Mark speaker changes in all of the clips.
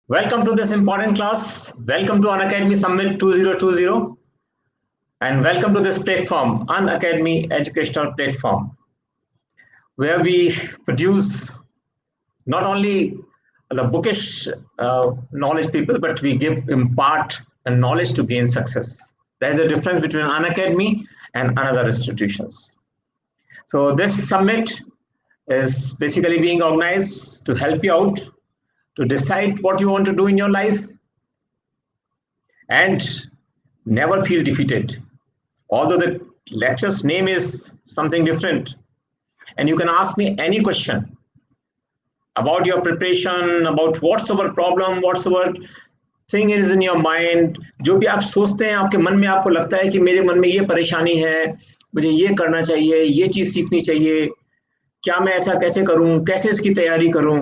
Speaker 1: Welcome to this important class. Welcome to Unacademy Summit 2020 and welcome to this platform, Unacademy Educational Platform, where we produce not only the bookish knowledge people, but we impart the knowledge to gain success. There is a difference between Unacademy and another institutions. So this summit is basically being organized to help you out to decide what you want to do in your life and never feel defeated. Although the lecture's name is something different, and you can ask me any question about your preparation, about whatsoever problem, whatsoever thing is in your mind, जो भी आप सोचते हैं आपके मन में आपको लगता है कि मेरे मन में ये परेशानी है, मुझे ये करना चाहिए, ये चीज सीखनी चाहिए, क्या मैं ऐसा कैसे करूं, कैसे इसकी तैयारी करूं।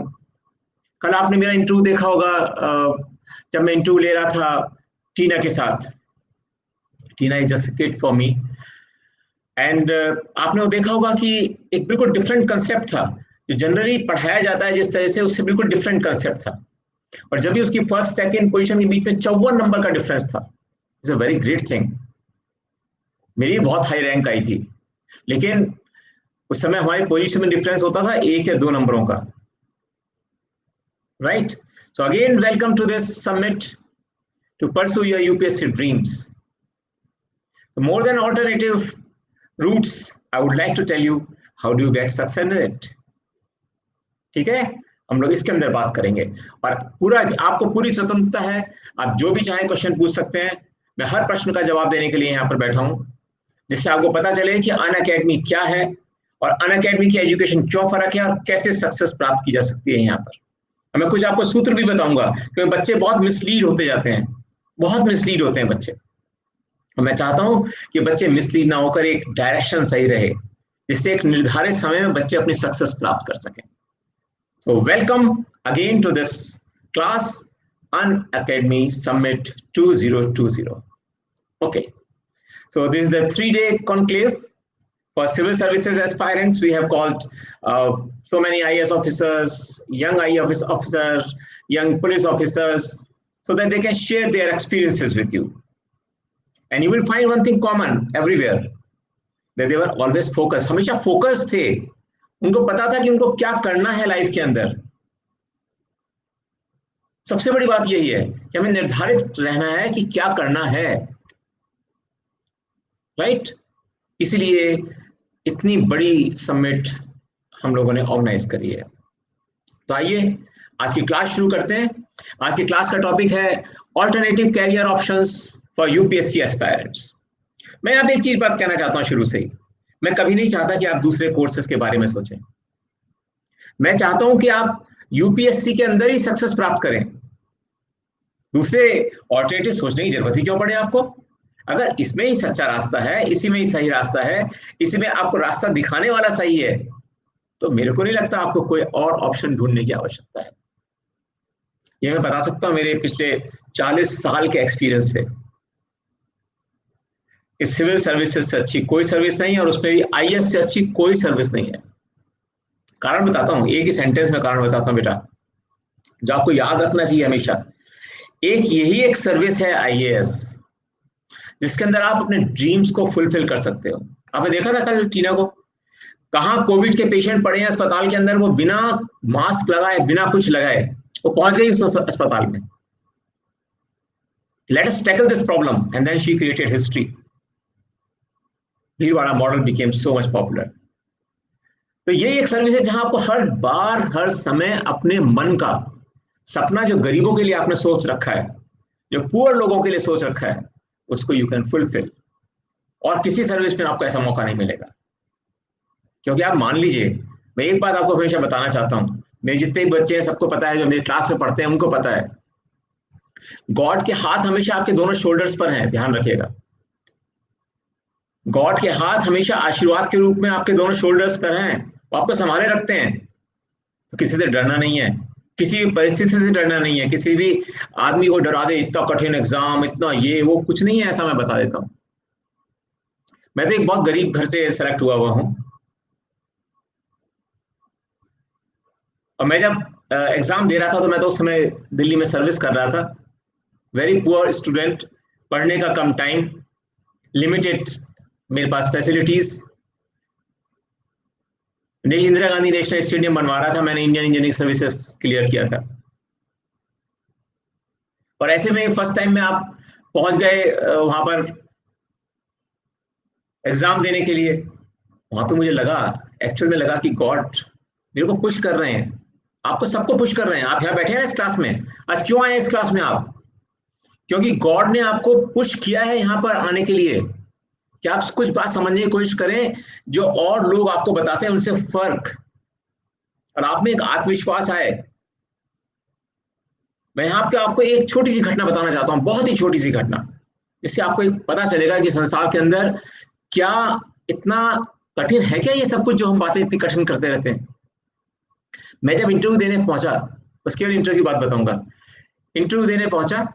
Speaker 1: कल आपने मेरा इंटरव्यू देखा होगा जब मैं इंटरव्यू ले रहा था टीना के साथ। Tina is just a kid for me and आपने वो देखा होगा कि एक बिल्कुल डिफरेंट कंसेप्ट था जो जनरली पढ़ाया जाता है जिस तरह से, उससे बिल्कुल डिफरेंट कंसेप्ट था। और जब भी उसकी फर्स्ट सेकंड पोजीशन के बीच में 54 नंबर का डिफरेंस था, it's a very great thing. मेरी बहुत हाई रैंक आई थी, लेकिन उस समय हमारी पोजीशन में डिफरेंस होता था 1 या 2 नंबरों का। Right? So again welcome to this summit to pursue your UPSC dreams. More than alternative routes, I would like to tell you how do you get success in it. ठीक है, हम लोग इसके अंदर बात करेंगे और पूरा आपको पूरी स्वतंत्रता है, आप जो भी चाहे क्वेश्चन पूछ सकते हैं। मैं हर प्रश्न का जवाब देने के लिए यहाँ पर बैठा हूँ, जिससे आपको पता चले कि अनअकैडमी क्या है और अनअकैडमी की एजुकेशन क्यों फर्क है और कैसे सक्सेस प्राप्त की जा सकती है। यहाँ पर मैं कुछ आपको सूत्र भी बताऊंगा, क्योंकि बच्चे बहुत मिसलीड होते जाते हैं, बहुत मिसलीड होते हैं बच्चे। और मैं चाहता हूं कि बच्चे मिसलीड ना होकर एक डायरेक्शन सही रहे, जिससे एक निर्धारित समय में बच्चे अपनी सक्सेस प्राप्त कर सकें। So welcome again to this class Unacademy Summit 2020. Okay, so this is the 3-day conclave for civil services aspirants. We have called so many IAS officers, young IAS officers, young police officers, so that they can share their experiences with you. And you will find one thing common everywhere, that they were always focused, हमेशा focus थे। उनको पता था कि उनको क्या करना है लाइफ के अंदर। सबसे बड़ी बात यही है कि हमें निर्धारित रहना है कि क्या करना है। राइट? इसलिए इतनी बड़ी समिट हम लोगों ने ऑर्गेनाइज करी है। तो आइए आज की क्लास शुरू करते हैं। आज की क्लास का टॉपिक है alternative career options for UPSC aspirants. मैं यहाँ पे एक चीज बात कहना चाहता हूँ शुरू से ही, मैं कभी नहीं चाहता कि आप दूसरे कोर्सेज के बारे में सोचें। मैं चाहता हूं कि आप यूपीएससी के अंदर ही सक्सेस प्राप्त करें। दूसरे ऑल्टरनेटिव सोचने की जरूरत ही क्यों पड़े आपको? अगर इसमें ही सच्चा रास्ता है, इसी में ही सही रास्ता है, इसी में आपको रास्ता दिखाने वाला सही है, तो मेरे को नहीं लगता आपको कोई और ऑप्शन ढूंढने की आवश्यकता है। ये मैं बता सकता हूं मेरे पिछले 40 साल के एक्सपीरियंस से। इस सिविल सर्विसेज से अच्छी कोई सर्विस नहीं है और उसमें भी आईएएस से अच्छी कोई सर्विस नहीं है। कारण बताता हूं, एक ही सेंटेंस में कारण बताता हूं बेटा, जो आपको याद रखना चाहिए हमेशा। यही एक सर्विस है आईएएस, जिसके अंदर आप अपने ड्रीम्स को फुलफिल कर सकते हो। आपने देखा था कल टीना को, कहाँ कोविड के पेशेंट पड़े हैं अस्पताल के अंदर, वो बिना मास्क लगाए, बिना कुछ लगाए वो पहुंच गई उस अस्पताल में। Let us tackle this problem and then she created history. Bhilwara model became so much popular. तो ये एक सर्विस है जहां आपको हर बार हर समय अपने मन का सपना, जो गरीबों के लिए आपने सोच रखा है, जो पुअर लोगों के लिए सोच रखा है, उसको यू कैन फुलफिल। और किसी सर्विस में आपको ऐसा मौका नहीं मिलेगा। क्योंकि आप मान लीजिए, मैं एक बात आपको हमेशा बताना चाहता हूं, मेरे जितने भी बच्चे हैं सबको पता है, जो मेरे क्लास में पढ़ते हैं उनको पता है, गॉड के हाथ हमेशा आपके दोनों शोल्डर्स पर हैं। ध्यान रखिएगा, गॉड के हाथ हमेशा आशीर्वाद के रूप में आपके दोनों शोल्डर्स पर हैं, वो आपको संभाले रखते हैं। तो किसी से डरना नहीं है, किसी भी परिस्थिति से डरना नहीं है, किसी भी आदमी को डरा दे इतना कठिन एग्जाम, इतना ये वो, कुछ नहीं है ऐसा। मैं बता देता हूं, मैं तो एक बहुत गरीब घर से सेलेक्ट हुआ हूं, और मैं जब एग्जाम दे रहा था, तो मैं तो उस समय दिल्ली में सर्विस कर रहा था। वेरी पुअर स्टूडेंट, पढ़ने का कम टाइम, लिमिटेड मेरे पास facilities. Indira Gandhi national stadium बनवा रहा था, मैंने इंडियन इंजीनियरिंग सर्विसेज क्लियर किया था। और ऐसे में फर्स्ट टाइम में आप पहुंच गए वहां पर एग्जाम देने के लिए। वहां पे मुझे लगा, एक्चुअल में लगा कि गॉड मेरे को पुश कर रहे हैं। आपको सबको पुश कर रहे हैं। आप यहाँ बैठे हैं ना इस क्लास में, आज क्यों आए इस क्लास में आप? क्योंकि गॉड ने आपको पुश किया है यहाँ पर आने के लिए। कि आप कुछ बात समझने की कोशिश करें जो और लोग आपको बताते हैं उनसे फर्क, और आप में एक आत्मविश्वास आए। मैं यहाँ पे आपको एक छोटी सी घटना बताना चाहता हूँ, बहुत ही छोटी सी घटना, जिससे आपको एक पता चलेगा कि संसार के अंदर क्या इतना कठिन है, क्या ये सब कुछ जो हम बातें इतनी कठिन करते रहते हैं। मैं जब इंटरव्यू देने पहुंचा, उसके बाद इंटरव्यू की बात बताऊंगा। इंटरव्यू देने पहुंचा,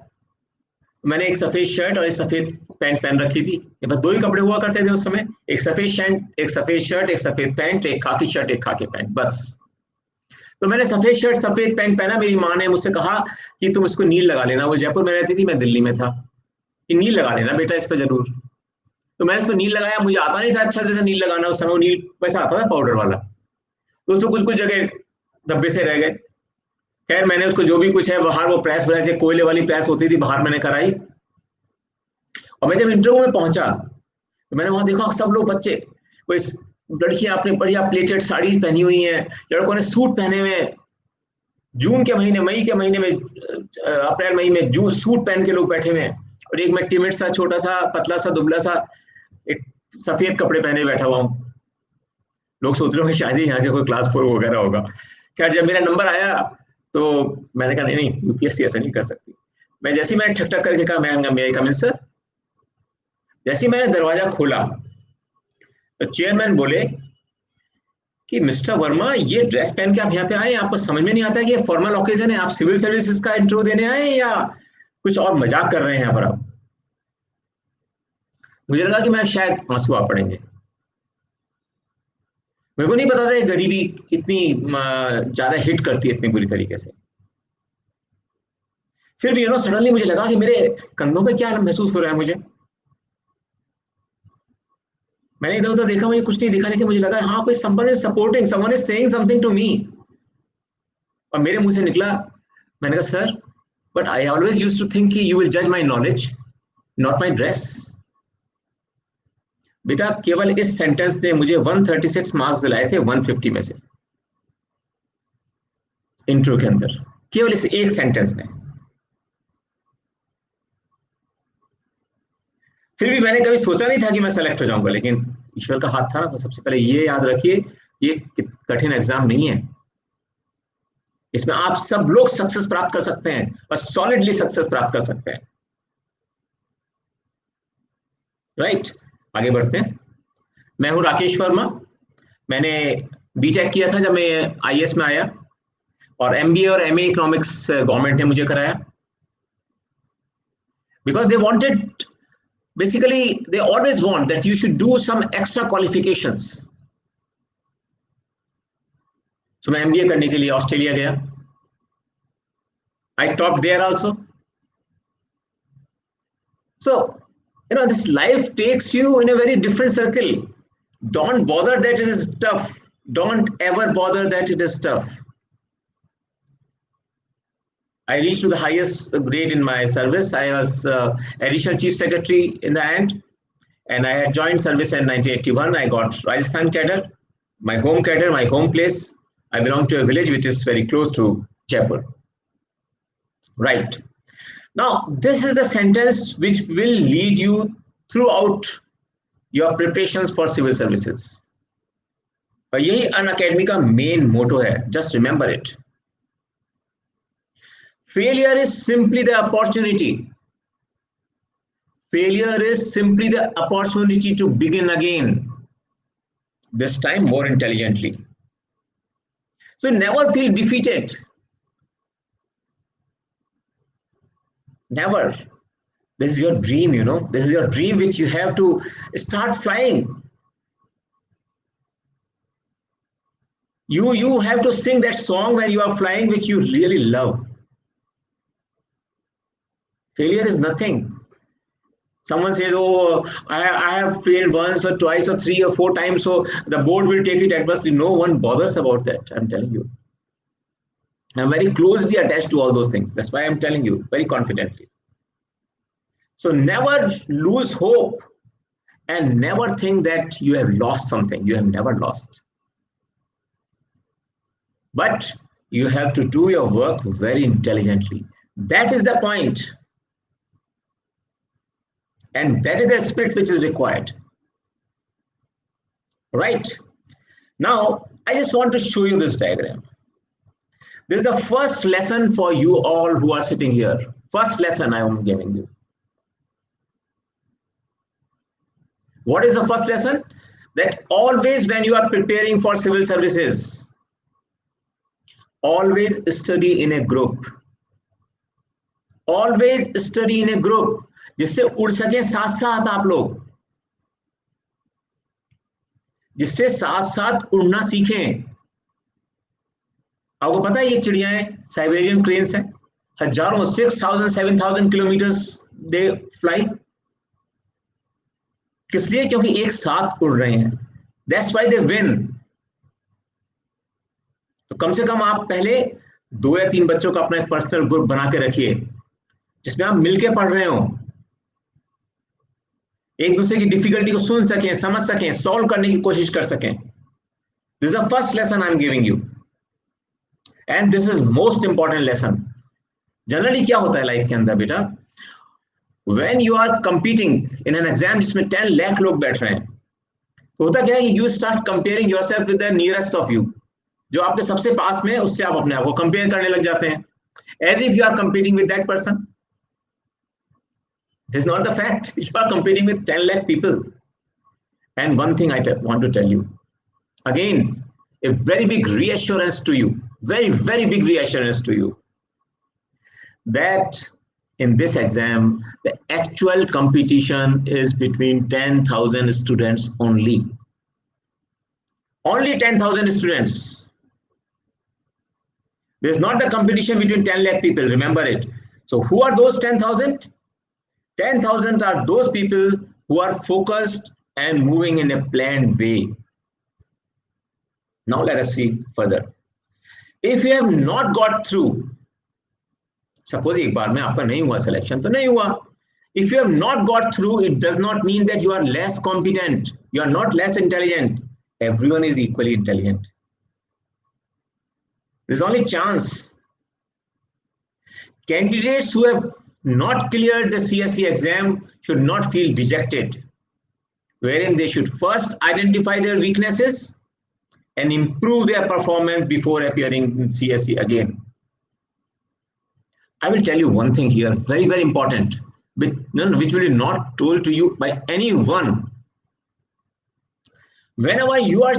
Speaker 1: मैंने एक सफेद शर्ट और एक सफेद पैंट पहन रखी थी। ये बस दो ही कपड़े हुआ करते थे उस समय, एक सफेद शर्ट, एक सफेद शर्ट, एक सफेद पैंट, एक खाकी शर्ट, एक खाकी पैंट, बस। तो मैंने सफेद शर्ट सफेद पैंट पहना। मेरी माँ ने मुझसे कहा कि तुम इसको नील लगा लेना। वो जयपुर में रहती थी, मैं दिल्ली में था। कि नील लगा लेना बेटा इस पर जरूर। तो मैंने इसको नील लगाया। मुझे आता नहीं था अच्छा जैसे नील लगाना। उस समय वो नील पैसा आता था पाउडर वाला, तो उसमें कुछ कुछ जगह धब्बे से रह गए। खैर मैंने उसको जो भी कुछ है बाहर, वो प्रेस व्रेस, एक कोयले वाली प्रेस होती थी बाहर, मैंने कराई। और मैं जब इंटरव्यू में पहुंचा तो मैंने वहां देखा सब लोग बच्चे, कोई लड़कियां अपने बढ़िया प्लेटेड साड़ी पहनी हुई हैं, लड़कों ने सूट पहने हुए हैं। जून के महीने, मई के महीने में, अप्रैल मई में जून सूट पहन के लोग बैठे हुए हैं। और एक मैं टिमिड सा, छोटा सा, पतला सा, दुबला सा, एक सफेद कपड़े पहने बैठा हुआ हूँ। लोग सोच रहे हो कि शायद ही यहाँ के कोई क्लास 4 वगैरह होगा। खैर जब मेरा नंबर आया तो मैंने कहा नहीं नहीं, यूपीएससी ऐसा नहीं कर सकती। मैं जैसे ही मैंने ठक ठक करके कहा मैं कम इन सर, जैसे ही मैंने दरवाजा खोला तो चेयरमैन बोले कि मिस्टर वर्मा, ये ड्रेस पहन के आप यहाँ पे आए, आपको समझ में नहीं आता कि ये फॉर्मल ओकेजन है, आप सिविल सर्विसेज का इंटरव्यू देने आए हैं या कुछ और मजाक कर रहे हैं यहाँ पर आप? मुझे लगा कि मैं शायद आंसू आ पड़ेंगे। मेरे को नहीं पता था गरीबी इतनी ज्यादा हिट करती है इतनी बुरी तरीके से। फिर भी सडनली मुझे लगा कि मेरे कंधों पे क्या महसूस हो रहा है मुझे। मैंने इधर उधर देखा, मुझे कुछ नहीं दिखा, लेकिन मुझे लगा हाँ कोई someone is supporting, someone is saying something to me. और मेरे मुंह से निकला, मैंने कहा sir, but I always used to think कि यू विल जज my knowledge, not my dress. बेटा केवल इस सेंटेंस ने मुझे 136 मार्क्स दिलाए थे 150 में से, इंटरव्यू के अंदर, केवल इस एक सेंटेंस ने। फिर भी मैंने कभी सोचा नहीं था कि मैं सेलेक्ट हो जाऊंगा, लेकिन ईश्वर का हाथ था ना। तो सबसे पहले ये याद रखिए, ये कठिन एग्जाम नहीं है। इसमें आप सब लोग सक्सेस प्राप्त कर सकते हैं और सॉलिडली सक्सेस प्राप्त कर सकते हैं। राइट, आगे बढ़ते हैं। मैं हूं राकेश वर्मा। मैंने बीटेक किया था जब मैं आईएएस में आया, और एमबीए और एमए इकोनॉमिक्स गवर्नमेंट ने मुझे कराया, because they wanted, basically they always want that you should do some extra qualifications. So मैं एमबीए करने के लिए ऑस्ट्रेलिया गया। I taught there also. So this life takes you in a very different circle. Don't bother that it is tough. Don't ever bother that it is tough. I reached to the highest grade in my service. I was additional chief secretary in the end, and I had joined service in 1981. I got Rajasthan cadre, my home place. I belong to a village which is very close to Jaipur. Right. Now, this is the sentence which will lead you throughout your preparations for civil services. और यही Unacademy का main motto है, just remember it. Failure is simply the opportunity. Failure is simply the opportunity to begin again, this time more intelligently. So never feel defeated. Never. This is your dream, This is your dream which you have to start flying. You have to sing that song when you are flying, which you really love. Failure is nothing. Someone says, "Oh, I have failed once or twice or 3 or 4 times, so the board will take it adversely." No one bothers about that. I'm telling you. I'm very closely attached to all those things. That's why I'm telling you very confidently. So never lose hope and never think that you have lost something. You have never lost. But you have to do your work very intelligently. That is the point. And that is the spirit which is required. Right? Now, I just want to show you this diagram. This is the first lesson for you all who are sitting here. First lesson I am giving you. What is the first lesson? That always when you are preparing for civil services, always study in a group. Always study in a group. जिससे उड़ सके साथ साथ आप लोग, जिससे साथ साथ उड़ना सीखें. आपको पता है ये चिड़ियाएं साइबेरियन क्रेन्स हैं, हजारों 6,000 7,000 किलोमीटर्स दे फ्लाई. किस लिए? क्योंकि एक साथ उड़ रहे हैं. That's why they win. तो कम से कम आप पहले 2 या 3 बच्चों का अपना एक पर्सनल ग्रुप बना के रखिए जिसमें आप मिलके पढ़ रहे हो, एक दूसरे की डिफिकल्टी को सुन सकें, समझ सकें, सॉल्व करने की कोशिश कर सकें. This is the first lesson I am giving you and this is most important lesson. Generally क्या होता है लाइफ के अंदर बेटा, when you are competing in an exam जिसमें 10 लाख लोग बैठ रहे हैं, तो होता क्या है, you start comparing yourself with the nearest of you. जो आपके सबसे पास में है उससे आप अपने आप को कंपेयर करने लग जाते हैं, as if you are competing with that person. This is not the fact. You are competing with 10 lakh people. And one thing I want to tell you, again, a very big reassurance to you, very, very big reassurance to you, that in this exam, the actual competition is between 10,000 students only. Only 10,000 students. This is not the competition between 10 lakh people, remember it. So who are those 10,000? 10,000 are those people who are focused and moving in a planned way. Now let us see further. If you have not got through, suppose एक बार में आपका नहीं हुआ selection, तो नहीं हुआ. If you have not got through, it does not mean that you are less competent. You are not less intelligent. Everyone is equally intelligent. There's only chance. Candidates who have not cleared the CSE exam should not feel dejected, wherein they should first identify their weaknesses and improve their performance before appearing in CSE again. I will tell you one thing here, very, very important, which will be not told to you by anyone. Whenever you are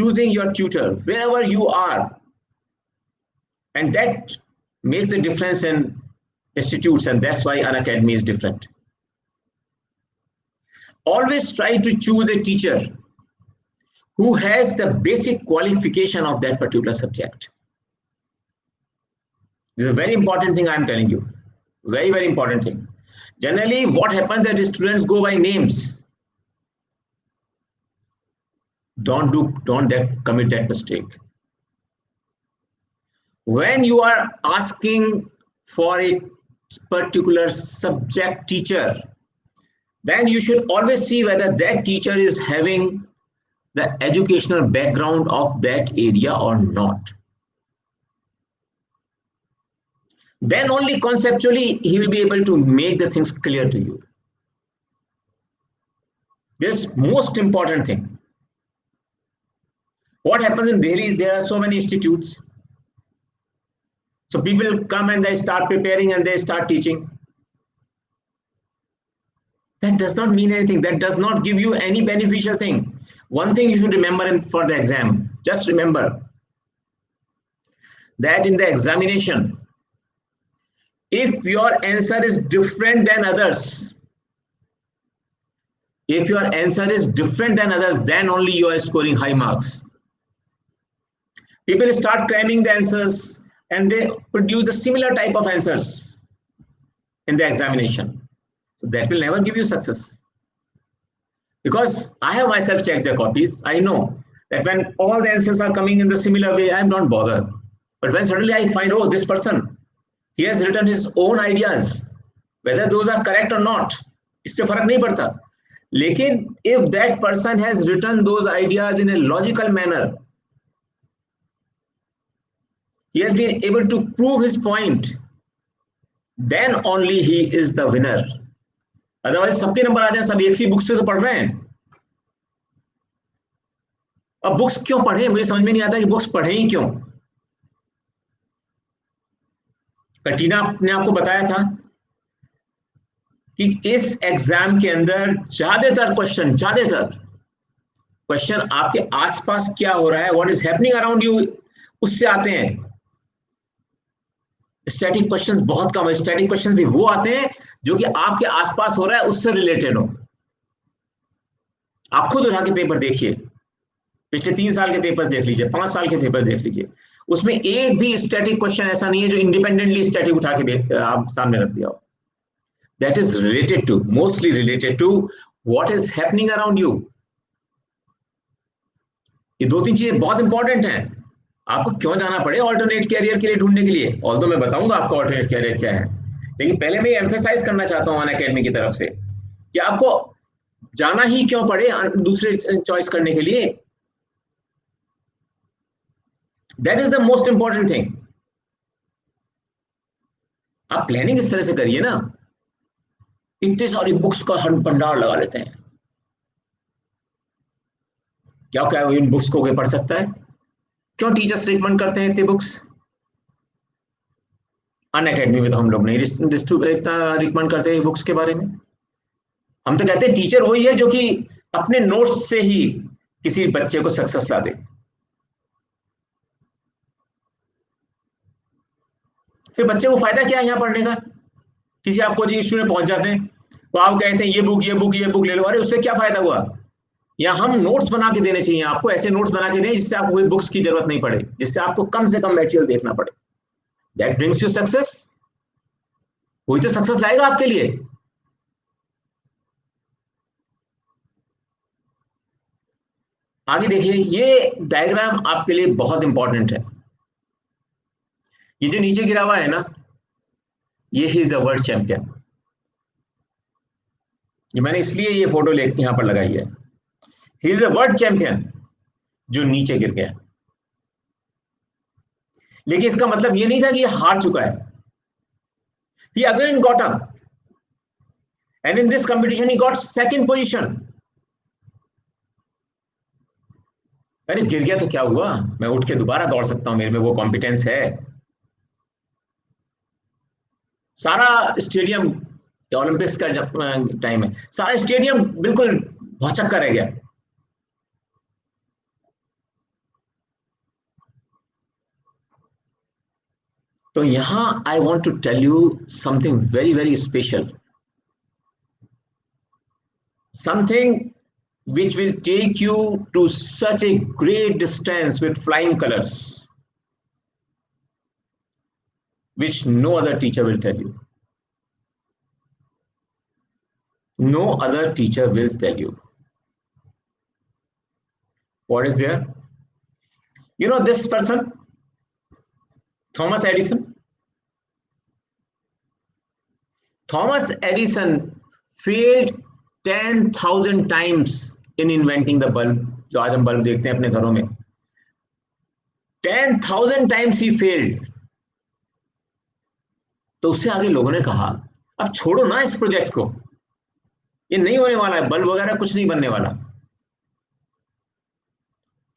Speaker 1: choosing your tutor, wherever you are, and that makes the difference in institutes, and that's why Unacademy is different. Always try to choose a teacher who has the basic qualification of that particular subject. This is a very important thing I'm telling you. Very, very important thing. Generally, what happens that students go by names. Don't commit that mistake. When you are asking for a particular subject teacher, then you should always see whether that teacher is having the educational background of that area or not. Then only conceptually he will be able to make the things clear to you. This most important thing. What happens in Delhi is there are so many institutes. So people come and they start preparing and they start teaching. That does not mean anything. That does not give you any beneficial thing. One thing you should remember for the exam, just remember that in the examination, if your answer is different than others, then only you are scoring high marks. People start cramming the answers and they produce a similar type of answers in the examination. So that will never give you success. Because I have myself checked the copies. I know that when all the answers are coming in the similar way, I'm not bothered. But when suddenly I find, oh, this person, he has written his own ideas, whether those are correct or not, इससे फर्क नहीं पड़ता. लेकिन if that person has written those ideas in a logical manner, he has been able to prove his point, then only he is the winner. Otherwise सबके number आ जाए, सब एक सी book से तो पढ़ रहे हैं. अब बुक्स क्यों पढ़े, मुझे समझ में नहीं आता कि बुक्स पढ़े ही क्यों. कटीना ने आपको बताया था कि इस एग्जाम के अंदर ज्यादातर क्वेश्चन आपके आसपास क्या हो रहा है, what is happening around you, उससे आते हैं. स्टैटिक क्वेश्चंस बहुत कम है. स्टैटिक क्वेश्चंस भी वो आते हैं जो कि आपके आसपास हो रहा है उससे रिलेटेड हो. आप खुद उठा के पेपर देखिए, पिछले 3 साल के पेपर्स देख लीजिए, 5 साल के पेपर्स देख लीजिए, उसमें एक भी स्टैटिक क्वेश्चन ऐसा नहीं है जो इंडिपेंडेंटली स्टैटिक उठा के आप सामने रख दिया हो. That is related to, mostly related to what is happening around you. ये 2-3 चीजें बहुत इंपॉर्टेंट हैं. आपको क्यों जाना पड़े ऑल्टरनेट कैरियर के लिए ढूंढने के लिए, ऑल्दो मैं बताऊंगा आपको ऑल्टरनेट कैरियर क्या है, लेकिन पहले मैं एम्फेसाइज करना चाहता हूं अनअकैडमी की तरफ से कि आपको जाना ही क्यों पड़े दूसरे चॉइस करने के लिए. That is the most important thing. आप प्लानिंग इस तरह से करिए ना, इतने सारी बुक्स का हर भंडार लगा लेते हैं. क्या क्या इन बुक्स को कोई पढ़ सकता है? क्यों टीचर्स रिकमेंड करते हैं इतनी बुक्स? अनअकैडमी में तो हम लोग नहीं इतना रिकमेंड करते हैं बुक्स के बारे में. हम तो कहते हैं टीचर वही है जो कि अपने नोट्स से ही किसी बच्चे को सक्सेस ला दे. फिर बच्चे को फायदा क्या है यहाँ पढ़ने का? किसी आप कोचिंग स्टूडेंट पहुंच जाते हैं, वो आप कहते हैं ये बुक ले लो. अरे उससे क्या फायदा हुआ? या हम नोट्स बना के देने चाहिए आपको, ऐसे नोट्स बना के दें जिससे आपको कोई बुक्स की जरूरत नहीं पड़े, जिससे आपको कम से कम मटेरियल देखना पड़े. That brings you success. वही तो सक्सेस लाएगा आपके लिए. आगे देखिए, ये डायग्राम आपके लिए बहुत इंपॉर्टेंट है. ये जो नीचे गिरा हुआ है ना, ये he is the world champion. ये मैंने इसलिए ये फोटो यहां पर लगाई है. He is the world champion जो नीचे गिर गया. लेकिन इसका मतलब ये नहीं था कि ये हार चुका है. He again got up and in this competition he got second position. अरे गिर गया तो क्या हुआ, मैं उठ के दोबारा दौड़ सकता हूं, मेरे में वो कॉम्पिटेंस है. सारा स्टेडियम, ओलंपिक्स का टाइम है, सारा स्टेडियम बिल्कुल भौचक्का रह गया. तो यहां I want to tell you something very very special, something which will take you to such a great distance with flying colors, which no other teacher will tell you. No other teacher will tell you. What is there? You know this person, Thomas Edison. Thomas Edison failed 10,000 times in inventing the bulb. जो आज हम bulb देखते हैं अपने घरों में, 10,000 times he failed. तो उससे आगे लोगों ने कहा अब छोड़ो ना इस प्रोजेक्ट को, ये नहीं होने वाला है, बल्ब वगैरह कुछ नहीं बनने वाला.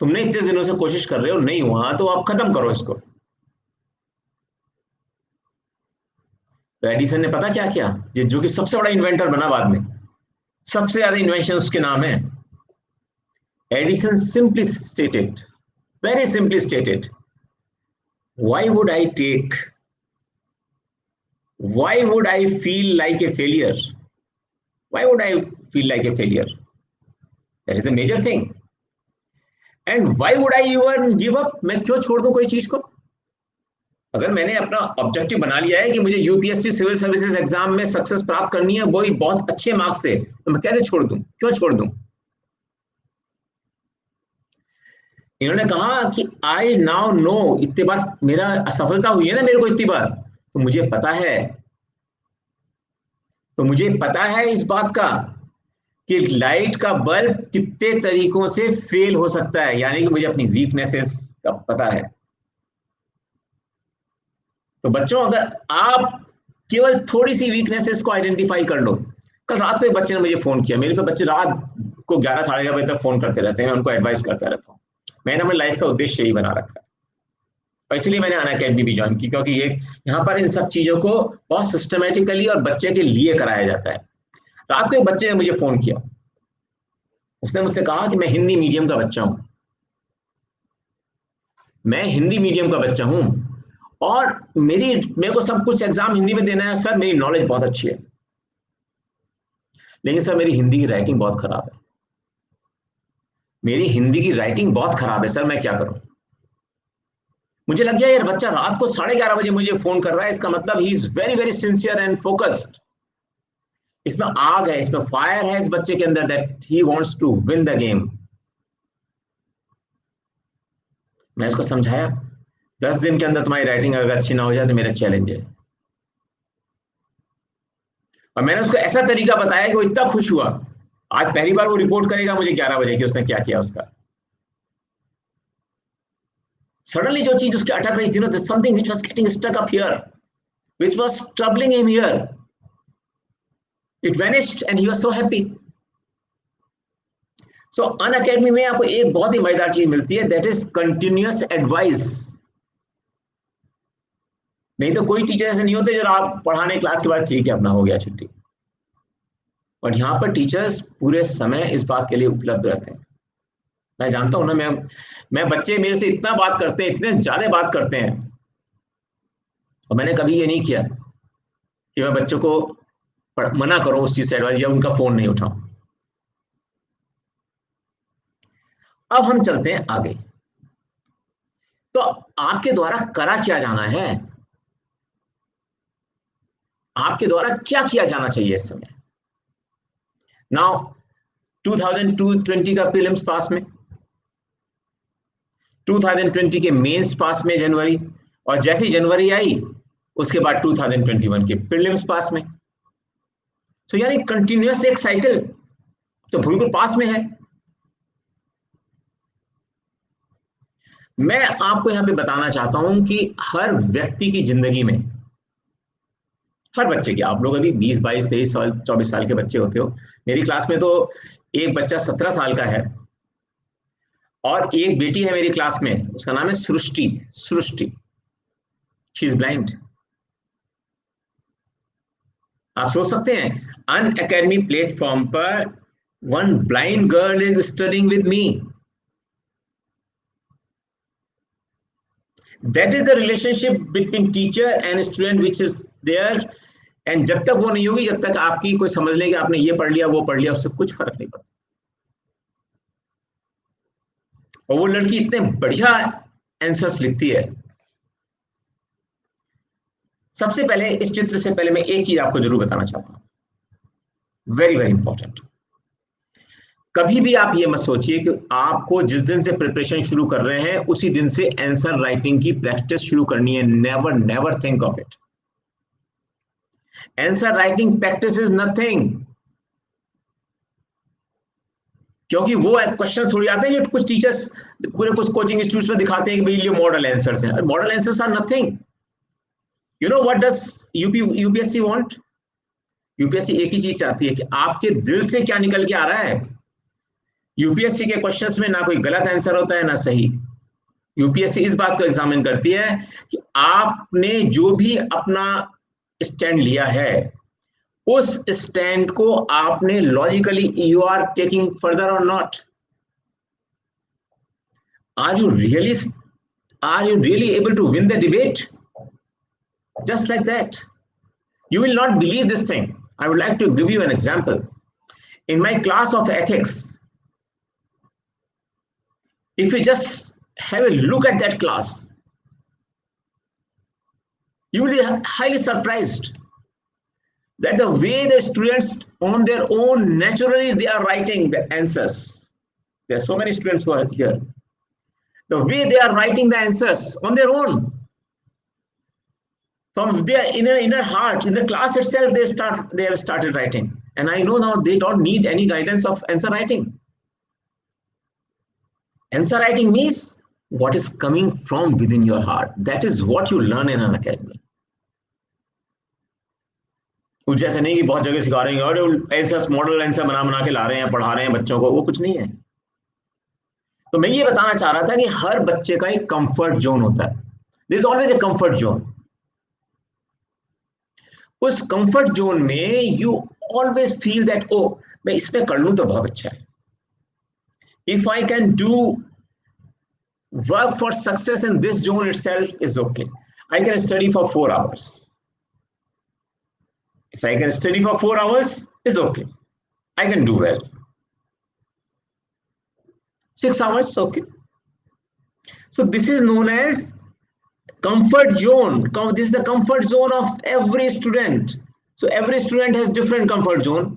Speaker 1: तुमने इतने दिनों से कोशिश कर रहे हो, नहीं हुआ तो आप खत्म करो इसको. तो एडिसन ने पता क्या किया, जो कि सबसे बड़ा इन्वेंटर बना बाद में, सबसे ज्यादा इन्वेंशन उसके नाम है. Edison simply stated, very simply stated, why would I feel like a failure? Why would I feel like a failure? That is the major thing. And why would I even give up? मैं क्यों छोड़ दूं कोई चीज को? अगर मैंने अपना ऑब्जेक्टिव बना लिया है कि मुझे यूपीएससी सिविल सर्विसेज एग्जाम में सक्सेस प्राप्त करनी है, वो भी बहुत अच्छे मार्क्स से, तो मैं कैसे छोड़ दूं? क्यों छोड़ दूं? इन्होंने कहा कि आई नाउ नो, इतनी बार मेरा असफलता हुई है ना मेरे को इतनी बार, तो मुझे पता है इस बात का कि लाइट का बल्ब कितने तरीकों से फेल हो सकता है, यानी कि मुझे अपनी वीकनेसेस का पता है। तो बच्चों, अगर आप केवल थोड़ी सी वीकनेसेस को आइडेंटिफाई कर लो। कल रात को एक बच्चे ने मुझे फोन किया, मेरे पे बच्चे रात को 11 साढ़े 11 बजे तक फोन करते रहते हैं, मैं उनको एडवाइस करता रहता हूँ। मैंने अपनी लाइफ का उद्देश्य यही बना रखा है, और इसलिए मैंने अनअकैडमी भी ज्वाइन की, क्योंकि ये यहाँ पर इन सब चीजों को बहुत सिस्टमेटिकली और बच्चे के लिए कराया जाता है। रात को एक बच्चे ने मुझे फोन किया, उसने मुझसे कहा कि मैं हिंदी मीडियम का बच्चा हूँ, और मेरे को सब कुछ एग्जाम हिंदी में देना है सर, मेरी नॉलेज बहुत अच्छी है, लेकिन सर मेरी हिंदी की राइटिंग बहुत खराब है। सर, मैं क्या करूं? मुझे लग गया यार, बच्चा रात को 11:30 बजे मुझे फोन कर रहा है, इसका मतलब he is very very sincere and focused. इसमें आग है, इसमें फायर है इस बच्चे के अंदर, that he wants to win the game. मैं इसको समझाया, 10 दिन के अंदर तुम्हारी राइटिंग अगर अच्छी ना हो जाए तो मेरा चैलेंज है। और मैंने उसको ऐसा तरीका बताया कि वो इतना खुश हुआ। आज पहली बार वो रिपोर्ट करेगा मुझे 11 बजे कि उसने क्या किया उसका। सडनली जो चीज उसके अटक रही थी ना, something which was getting stuck up here, which was troubling him here, it vanished and he was so happy. So Unacademy में आपको एक बहुत ही मजेदार चीज मिलती है, दैट इज कंटिन्यूअस एडवाइस। नहीं तो कोई टीचर ऐसे नहीं होते जो आप पढ़ाने क्लास के बाद ठीक है अपना हो गया छुट्टी, और यहाँ पर टीचर्स पूरे समय इस बात के लिए उपलब्ध रहते हैं। मैं जानता हूं ना, मैं बच्चे मेरे से इतना बात करते हैं, इतने ज्यादा बात करते हैं, और मैंने कभी ये नहीं किया कि मैं बच्चों को मना करूं उस चीज से एडवाइस, या उनका फोन नहीं उठाऊं। अब हम चलते हैं आगे। तो आपके द्वारा करा क्या जाना है, आपके द्वारा क्या किया जाना चाहिए इस समय? नाउ 2020 का प्रीलिम्स पास में, 2020 के मेंस पास में जनवरी, और जैसी जनवरी आई उसके बाद 2021 के प्रीलिम्स पास में। तो यानी कंटिन्यूअस एक साइकिल तो बिल्कुल पास में है। मैं आपको यहां पे बताना चाहता हूं कि हर व्यक्ति की जिंदगी में, हर बच्चे की, आप लोग अभी 20 22 23 साल 24 साल के बच्चे होते हो, मेरी क्लास में तो एक बच्चा 17 साल का है, और एक बेटी है मेरी क्लास में, उसका नाम है Srishti. Srishti, she is blind. आप सोच सकते हैं, अन अकेडमी प्लेटफॉर्म पर one blind girl is studying with me. That is the relationship between teacher and student which is there. And जब तक वो नहीं होगी, जब तक आपकी कोई समझ लेगी आपने ये पढ़ लिया वो पढ़ लिया, उससे कुछ फर्क नहीं पड़ता। और वो लड़की इतने बढ़िया आंसर्स लिखती है। सबसे पहले इस चित्र से पहले मैं एक चीज आपको जरूर बताना चाहता हूं, वेरी वेरी इंपॉर्टेंट। कभी भी आप ये मत सोचिए कि आपको जिस दिन से प्रिपरेशन शुरू कर रहे हैं उसी दिन से आंसर राइटिंग की प्रैक्टिस शुरू करनी है। Never never think of it. Answer writing practice is nothing. क्योंकि वो क्वेश्चन थोड़ी आते हैं जो कुछ टीचर्स पूरे कुछ कोचिंग इंस्टीट्यूट में दिखाते हैं कि भाई ये मॉडल आंसर्स हैं। Model answers are nothing. You know what does UPSC want? UPSC एक ही चीज चाहती है कि आपके दिल से क्या निकल के आ रहा है। यूपीएससी के क्वेश्चंस में ना कोई गलत आंसर होता है ना सही। यूपीएससी इस बात को एग्जामिन करती है कि आपने जो भी अपना स्टैंड लिया है, उस स्टैंड को आपने logically you are taking further or not. Are you really are you really able to win the debate? Just like that. You will not believe this thing. I would like to give you an example. In my class of ethics, If you just have a look at that class, you will be highly surprised that the way the students on their own naturally they are writing the answers. There are so many students who are here. The way they are writing the answers on their own, from their inner heart, in the class itself, they have started writing. And I know now they don't need any guidance of answer writing. Answer writing means what is coming from within your heart. That is what you learn in an academy. कुछ जैसे नहीं कि बहुत जगह सिखा रहे हैं और ऐसा मॉडल आंसर बना के ला रहे हैं, पढ़ा रहे हैं बच्चों को, वो कुछ नहीं है. तो मैं ये बताना चाह रहा था कि हर बच्चे का एक कंफर्ट जोन होता है. There is always a comfort zone. उस कंफर्ट जोन में यू ऑलवेज फील दैट ओ मैं इसमें कर लूं तो बहुत अच्छा है. If I can do work for success in this zone itself is okay. I can study for 4 hours. If I can study for 4 hours, is okay. I can do well. 6 hours, okay. So this is known as comfort zone. This is the comfort zone of every student. So every student has different comfort zone.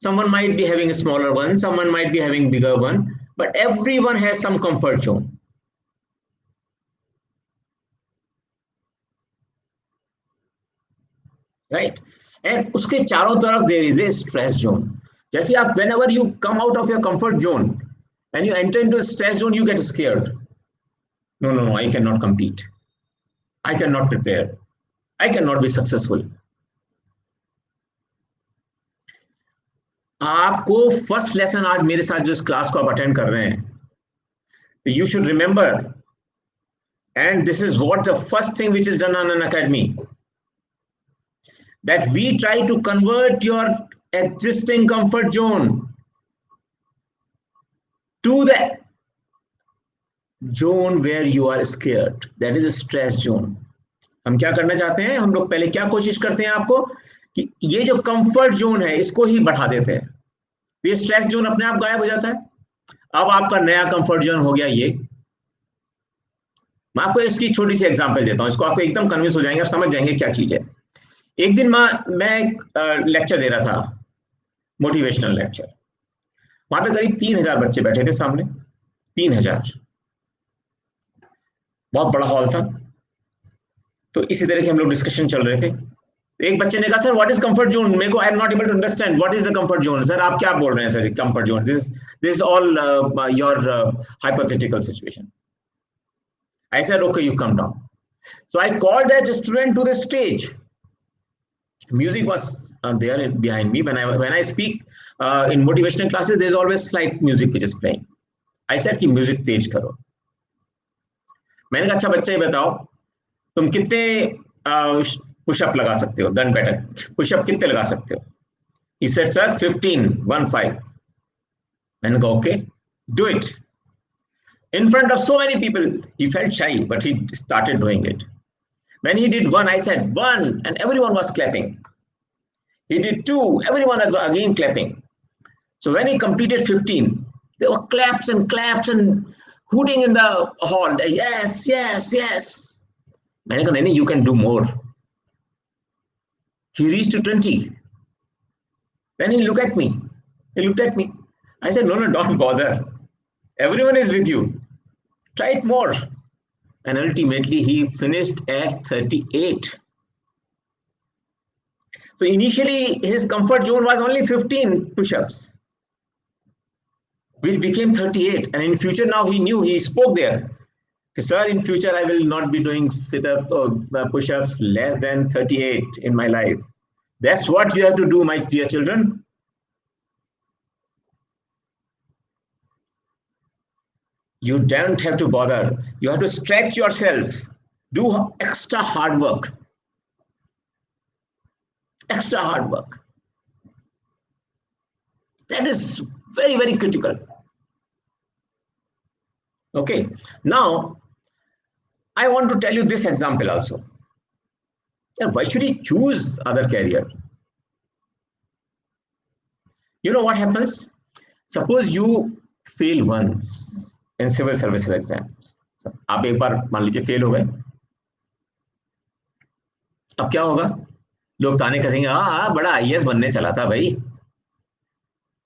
Speaker 1: Someone might be having a smaller one, someone might be having bigger one, but everyone has some comfort zone. Right? And उसके चारों तरफ there is a stress zone. जैसे आप whenever you come out of your comfort zone and you enter into a stress zone, you get scared. No, I cannot compete. I cannot prepare. I cannot be successful. आपको first lesson आज मेरे साथ जो इस class को आप attend कर रहे हैं, you should remember, and this is what the first thing which is done on an academy, that we try to convert your existing comfort zone to the zone where you are scared. That is a stress zone. हम क्या करना चाहते हैं, हम लोग पहले क्या कोशिश करते हैं आपको कि ये जो कंफर्ट जोन है इसको ही बढ़ा देते हैं. ये स्ट्रेस जोन अपने आप गायब हो जाता है. अब आपका नया कंफर्ट जोन हो गया ये. मैं आपको इसकी छोटी सी एग्जांपल देता हूं, इसको आपको एकदम कन्विंस हो जाएंगे, आप समझ जाएंगे क्या चीज है. एक दिन मैं एक लेक्चर दे रहा था, मोटिवेशनल लेक्चर. वहां पे करीब 3000 बच्चे बैठे थे सामने. 3000, बहुत बड़ा हॉल था. तो इसी तरह के हम लोग डिस्कशन चल रहे थे. एक बच्चे ने कहा sir what is comfort zone. मेरे को I am not able to understand what is the comfort zone. Sir आप क्या बोल रहे हैं sir comfort zone. This all your hypothetical situation. I said okay, you come down. So I called that student to the stage. Music was there behind me. When I speak in motivational classes, there's always slight music which is playing. I said कि music तेज करो. मैंने कहा अच्छा बच्चे ये बताओ तुम कितने पुशअप लगा सकते हो, दंड बैठक पुशअप कितने लगा सकते हो. He said sir 15. मैंने कहा okay, do it. In front of so many people, he felt shy, but he started doing it. When he did 1, I said 1, and everyone was clapping. He did 2, everyone again clapping. So when he completed 15, there were claps and hooting in the hall. Yes, yes, yes. मैंने कहा नहीं, you can do more. He reached to 20. Then he looked at me. I said, no, don't bother. Everyone is with you. Try it more. And ultimately, he finished at 38. So initially, his comfort zone was only 15 push-ups, which became 38. And in future, now he knew, he spoke there. Sir, in future, I will not be doing sit-up or push-ups less than 38 in my life. That's what you have to do, my dear children. You don't have to bother. You have to stretch yourself. Do extra hard work. Extra hard work. That is very, very critical. Okay. Now, I want to tell you this example also. Why should he choose other career? You know what happens? Suppose you fail once. In civil services exams. आप एक बार मान लीजिए fail हो गए, अब क्या होगा? लोग ताने कसेंगे, हाँ हाँ बड़ा आईएएस बनने चला था भाई,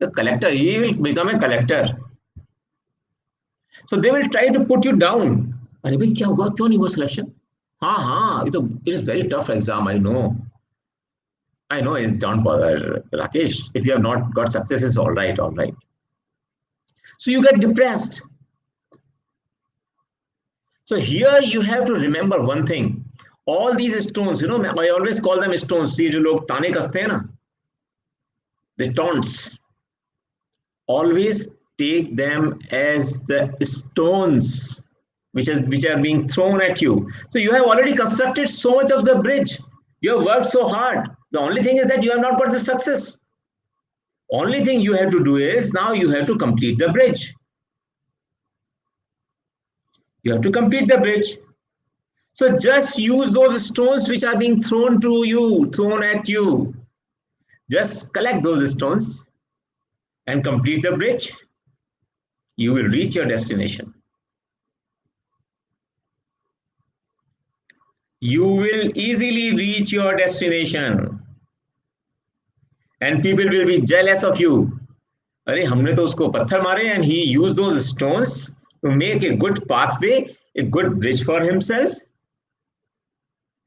Speaker 1: तो collector, he will become a collector. So they will try to put you down. अरे भाई क्या हुआ, क्यों नहीं हुआ सिलेक्शन? हाँ हाँ, ये तो it is very tough exam, I know, is don't bother Rakesh, if you have not got success is all right, all right. So you get depressed. So here you have to remember one thing. All these stones, I always call them stones. ये जो लोग ताने कसते हैं ना, the taunts, always take them as the stones which are being thrown at you. So you have already constructed so much of the bridge. You have worked so hard. The only thing is that you have not got the success. Only thing you have to do is now you have to complete the bridge. You have to complete the bridge. So just use those stones which are being thrown to you, thrown at you. Just collect those stones and complete the bridge. You will reach your destination. You will easily reach your destination. And people will be jealous of you. अरे हमने तो उसको पत्थर मारे, and he used those stones to make a good pathway, a good bridge for himself.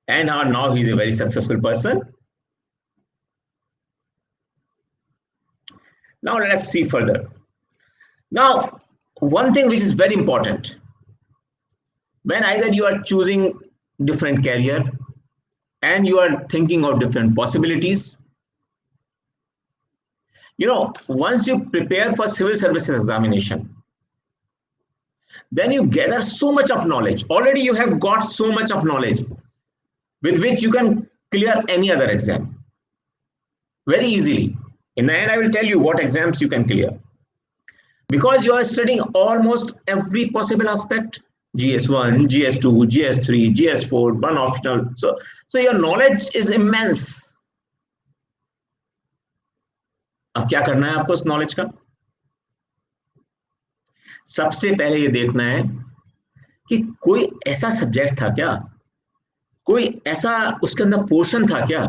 Speaker 1: And now he is a very successful person. Now let us see further. Now, one thing which is very important, when either you are choosing different career and you are thinking of different possibilities, once you prepare for civil services examination, then you gather so much of knowledge. Already you have got so much of knowledge with which you can clear any other exam very easily. In the end, I will tell you what exams you can clear. Because you are studying almost every possible aspect, GS1, GS2, GS3, GS4, one optional. So your knowledge is immense. अब क्या करना है आपको उस knowledge का? सबसे पहले ये देखना है कि कोई ऐसा सब्जेक्ट था क्या, कोई ऐसा उसके अंदर पोर्शन था क्या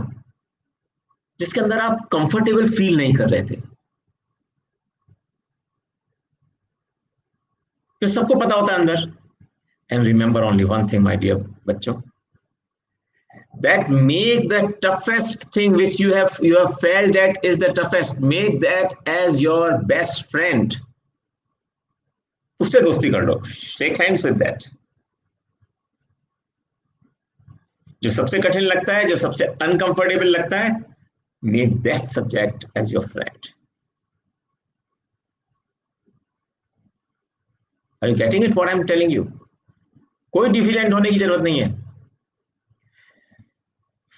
Speaker 1: जिसके अंदर आप कंफर्टेबल फील नहीं कर रहे थे। तो सबको पता होता है अंदर। And remember only one thing my dear बच्चों, that make the toughest thing which you have felt that is the toughest, make that as your best friend. उससे दोस्ती कर लो, shake hands with that. जो सबसे कठिन लगता है, जो सबसे अनकंफर्टेबल लगता है, make that subject as your friend. Are you getting it what I'm telling you? कोई डिफिडेंट होने की जरूरत नहीं है।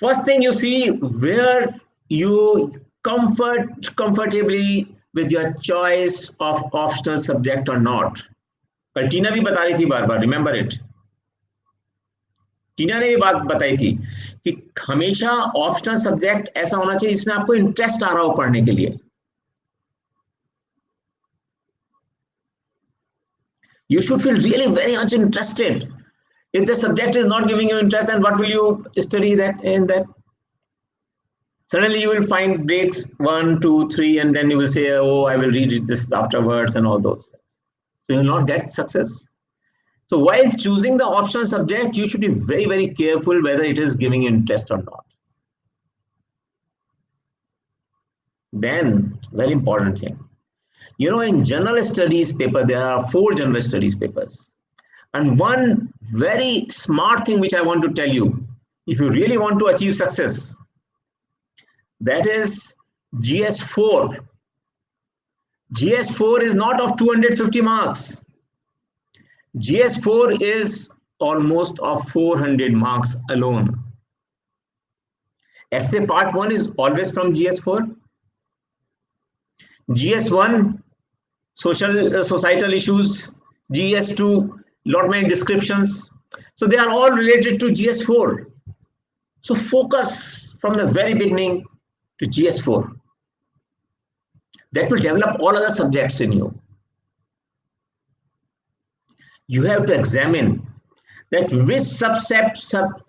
Speaker 1: First thing you see where you comfortably with your choice of optional subject or not. कल टीना भी बता रही थी बार बार, रिमेंबर इट, टीना ने भी बात बताई थी कि हमेशा ऑप्शनल सब्जेक्ट ऐसा होना चाहिए जिसमें आपको इंटरेस्ट आ रहा हो पढ़ने के लिए। You should feel really very much interested. If the subject is not giving you interest, then what will you study that in that? Suddenly you will find breaks 1, 2, 3, and then you will say, oh, I will read this afterwards and all those things. So you will not get success. So while choosing the optional subject, you should be very, very careful whether it is giving you interest or not. Then, very important thing. In general studies paper, there are 4 general studies papers. And one very smart thing which I want to tell you, if you really want to achieve success, that is GS4. GS4 is not of 250 marks. GS4 is almost of 400 marks alone. Essay part 1 is always from GS4. GS1, societal issues. GS2, lot many descriptions. So they are all related to GS4. So focus from the very beginning to GS4. That will develop all other subjects in you. You have to examine that which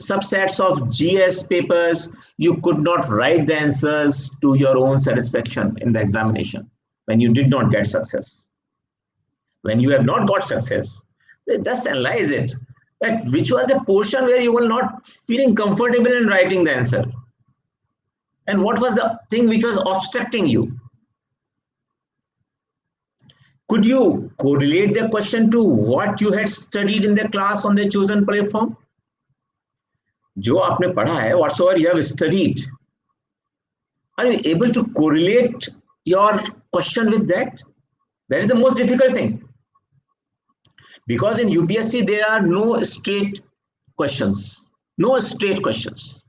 Speaker 1: subsets of GS papers you could not write the answers to your own satisfaction in the examination when you did not get success. When you have not got success, just analyze it. That which was the portion where you were not feeling comfortable in writing the answer, and what was the thing which was obstructing you. Could you correlate the question to what you had studied in the class on the chosen platform? जो आपने पढ़ा है, whatsoever you have studied, are you able to correlate your question with that? That is the most difficult thing. Because in UPSC there are no straight questions. No straight questions.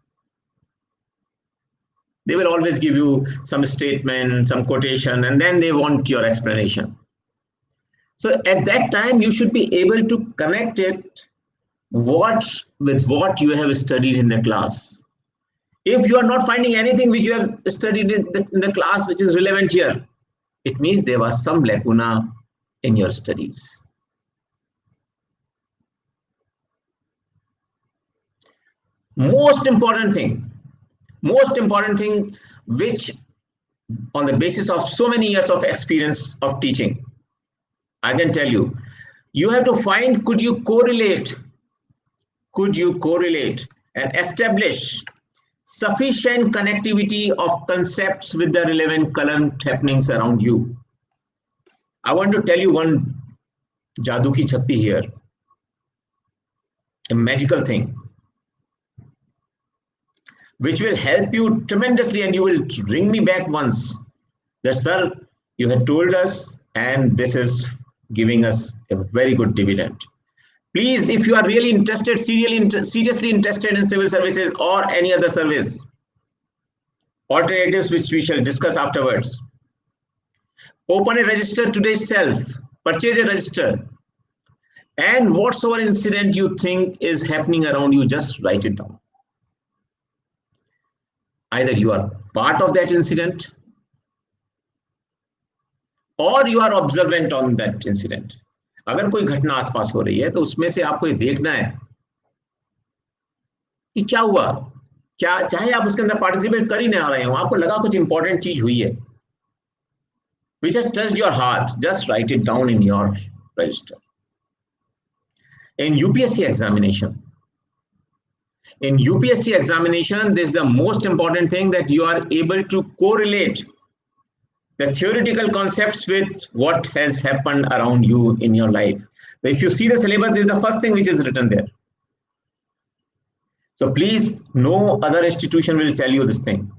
Speaker 1: They will always give you some statement, some quotation, and then they want your explanation. So at that time, you should be able to connect it with what you have studied in the class. If you are not finding anything which you have studied in the class which is relevant here, it means there was some lacuna in your studies. Most important thing which on the basis of so many years of experience of teaching, I can tell you, you have to find, could you correlate and establish sufficient connectivity of concepts with the relevant current happenings around you. I want to tell you one jadoo ki chappi here, a magical thing which will help you tremendously, and you will ring me back once that, sir, you had told us and this is giving us a very good dividend. Please, if you are really interested, seriously interested in civil services or any other service, alternatives which we shall discuss afterwards, open a register today itself, purchase a register, and whatsoever incident you think is happening around you, just write it down. Either you are part of that incident or you are observant on that incident. अगर कोई घटना आसपास हो रही है तो उसमें से आपको ये देखना है कि क्या हुआ, क्या चाहे आप उसके अंदर पार्टिसिपेट कर ही ना रहे हो, आपको लगा कुछ इंपॉर्टेंट चीज हुई है which has touched your heart, just write it down in your register. In UPSC examination, this is the most important thing, that you are able to correlate the theoretical concepts with what has happened around you in your life. So if you see the syllabus, this is the first thing which is written there. So please, no other institution will tell you this thing.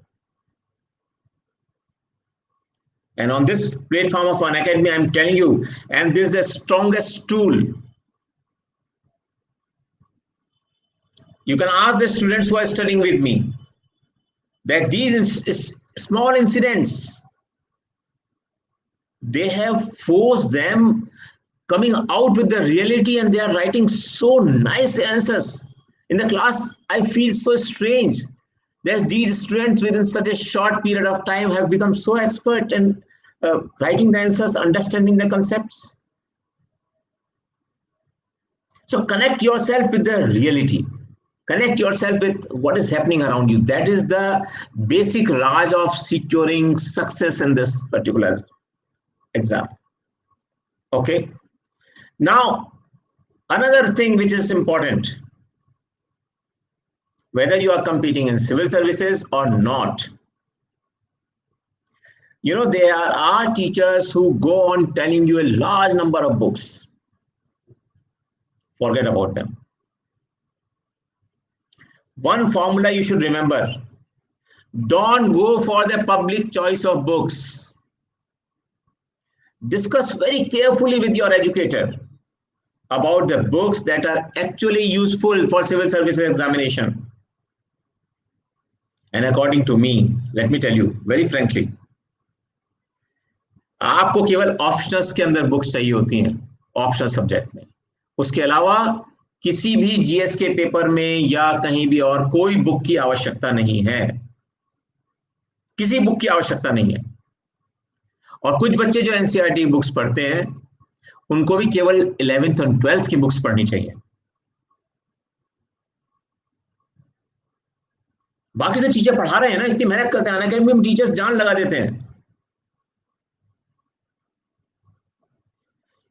Speaker 1: And on this platform of Unacademy, I'm telling you, and this is the strongest tool. You can ask the students who are studying with me that these small incidents, they have forced them coming out with the reality, and they are writing so nice answers. In the class, I feel so strange. There's these students within such a short period of time have become so expert in writing the answers, understanding the concepts. So connect yourself with the reality. Connect yourself with what is happening around you. That is the basic raj of securing success in this particular exam. Okay. Now, another thing which is important, whether you are competing in civil services or not, you know, there are teachers who go on telling you a large number of books. Forget about them. One formula you should remember: don't go for the public choice of books. Discuss very carefully with your educator about the books that are actually useful for civil services examination. And according to me, let me tell you very frankly, आपको केवल optionals के अंदर books चाहिए होती हैं, optional subject में. उसके अलावा किसी भी जीएस के पेपर में या कहीं भी और कोई बुक की आवश्यकता नहीं है. किसी बुक की आवश्यकता नहीं है. और कुछ बच्चे जो एनसीईआरटी बुक्स पढ़ते हैं, उनको भी केवल 11th और 12th की बुक्स पढ़नी चाहिए। बाकी तो टीचर पढ़ा रहे हैं ना, इतनी मेहनत करते हैं, अनअकैडमी में टीचर्स जान लगा देते हैं।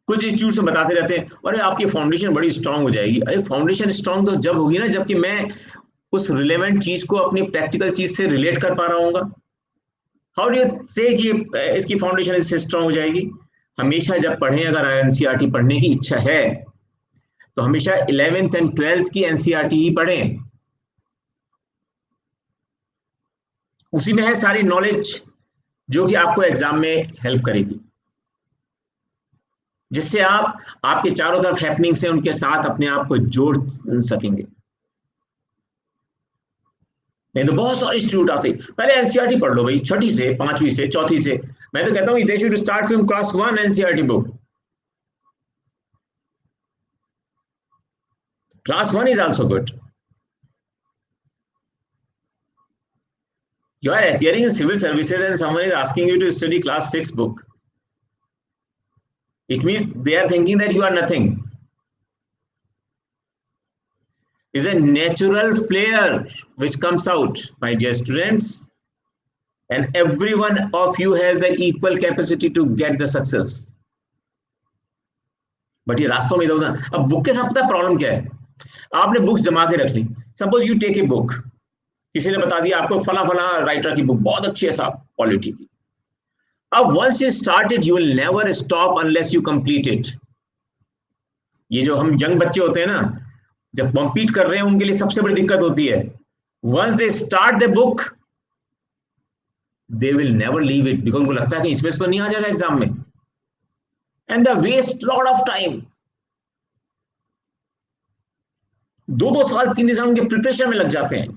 Speaker 1: कुछ इंस्टीट्यूट में बताते रहते हैं अरे आपकी फाउंडेशन बड़ी स्ट्रांग हो जाएगी। अरे फाउंडेशन स्ट्रांग तो जब होगी ना जबकि मैं उस रिलेवेंट चीज को अपनी प्रैक्टिकल चीज से रिलेट कर पा रहा हूँ। हाउ डू यू से कि इसकी फाउंडेशन इससे स्ट्रांग हो जाएगी? हमेशा जब पढ़ें, अगर एनसीईआरटी पढ़ने की इच्छा है तो हमेशा 11th एंड 12th की एनसीईआरटी ही पढ़ें। उसी में है सारी नॉलेज जो कि आपको एग्जाम में हेल्प करेगी, जिससे आप आपके चारों तरफ हैपनिंग से उनके साथ अपने आप को जोड़ सकेंगे। नहीं तो बहुत सारे इंस्टीट्यूट आते पहले एनसीईआरटी पढ़ लो भाई, छठी से, पांचवी से, चौथी से। मैं तो कहता हूँ they should start from class 1 NCERT book. Class 1 is also good. You are appearing in civil services and someone is asking you to study class 6 book. It means they are thinking that you are nothing. It's a natural flair which comes out, my dear students, and every one of you has the equal capacity to get the success. But ये रास्तों में होगा। अब book के साथ पता problem क्या है? आपने बुक्स जमा के रख ली, suppose you take a book, किसी ने बता दिया आपको फला फला राइटर की बुक बहुत अच्छी है साहब, क्वालिटी की। अब once you started you will never stop unless you complete it. ये जो हम यंग बच्चे होते हैं ना, जब कॉम्पीट कर रहे हैं उनके लिए सबसे बड़ी दिक्कत होती है, once they start the book they will never leave it, because उनको लगता है कि इसमें से तो नहीं आ जाएगा एग्जाम में, and the waste lot of time. 2-2 साल 3 साल उनके प्रिपरेशन में लग जाते हैं,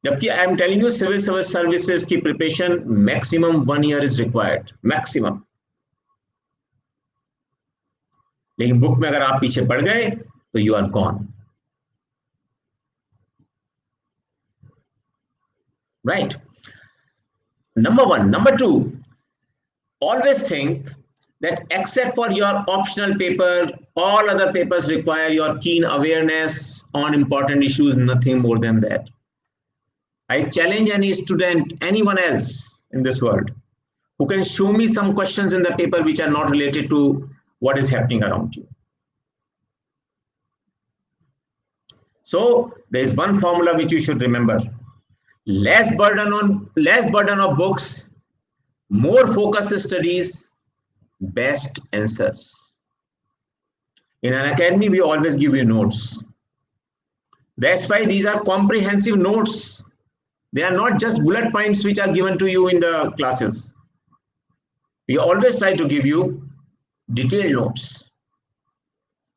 Speaker 1: जबकि I am telling you civil services की preparation maximum 1 year is required, maximum. लेकिन बुक में अगर आप पीछे पड़ गए तो you are gone, right? Number 1. Number 2, always think that except for your optional paper, all other papers require your keen awareness on important issues, nothing more than that. I challenge any student, anyone else in this world, who can show me some questions in the paper which are not related to what is happening around you. So there is one formula which you should remember. Less burden of books, more focused studies, best answers. In an academy, we always give you notes. That's why these are comprehensive notes. They are not just bullet points which are given to you in the classes. We always try to give you detailed notes.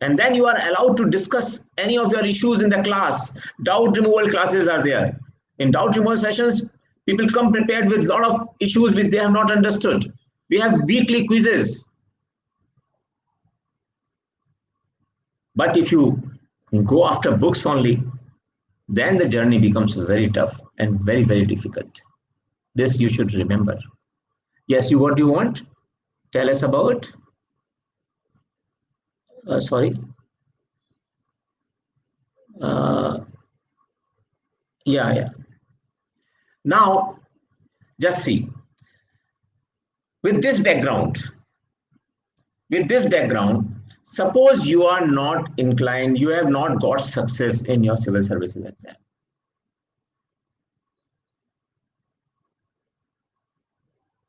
Speaker 1: And then you are allowed to discuss any of your issues in the class. Doubt removal classes are there. In doubt removal sessions, people come prepared with a lot of issues which they have not understood. We have weekly quizzes. But if you go after books only, then the journey becomes very tough and very, very difficult. This you should remember. Yes, what do you want? Tell us about. Sorry. Yeah. Now, just see. With this background, suppose you are not inclined, you have not got success in your civil services exam.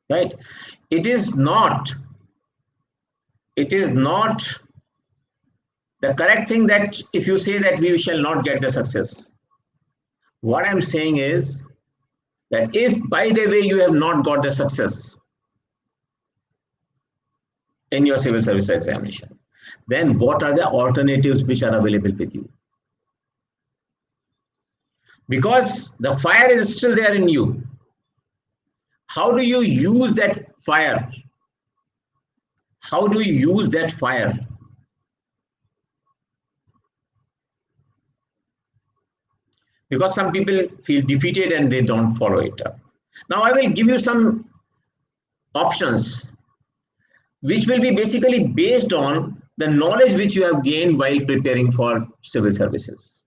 Speaker 1: Right? It is not the correct thing that if you say that we shall not get the success. What I'm saying is that if by the way you have not got the success in your civil service examination, then what are the alternatives which are available with you? Because the fire is still there in you. How do you use that fire? How do you use that fire? Because some people feel defeated and they don't follow it up. Now I will give you some options which will be basically based on the knowledge which you have gained while preparing for civil services.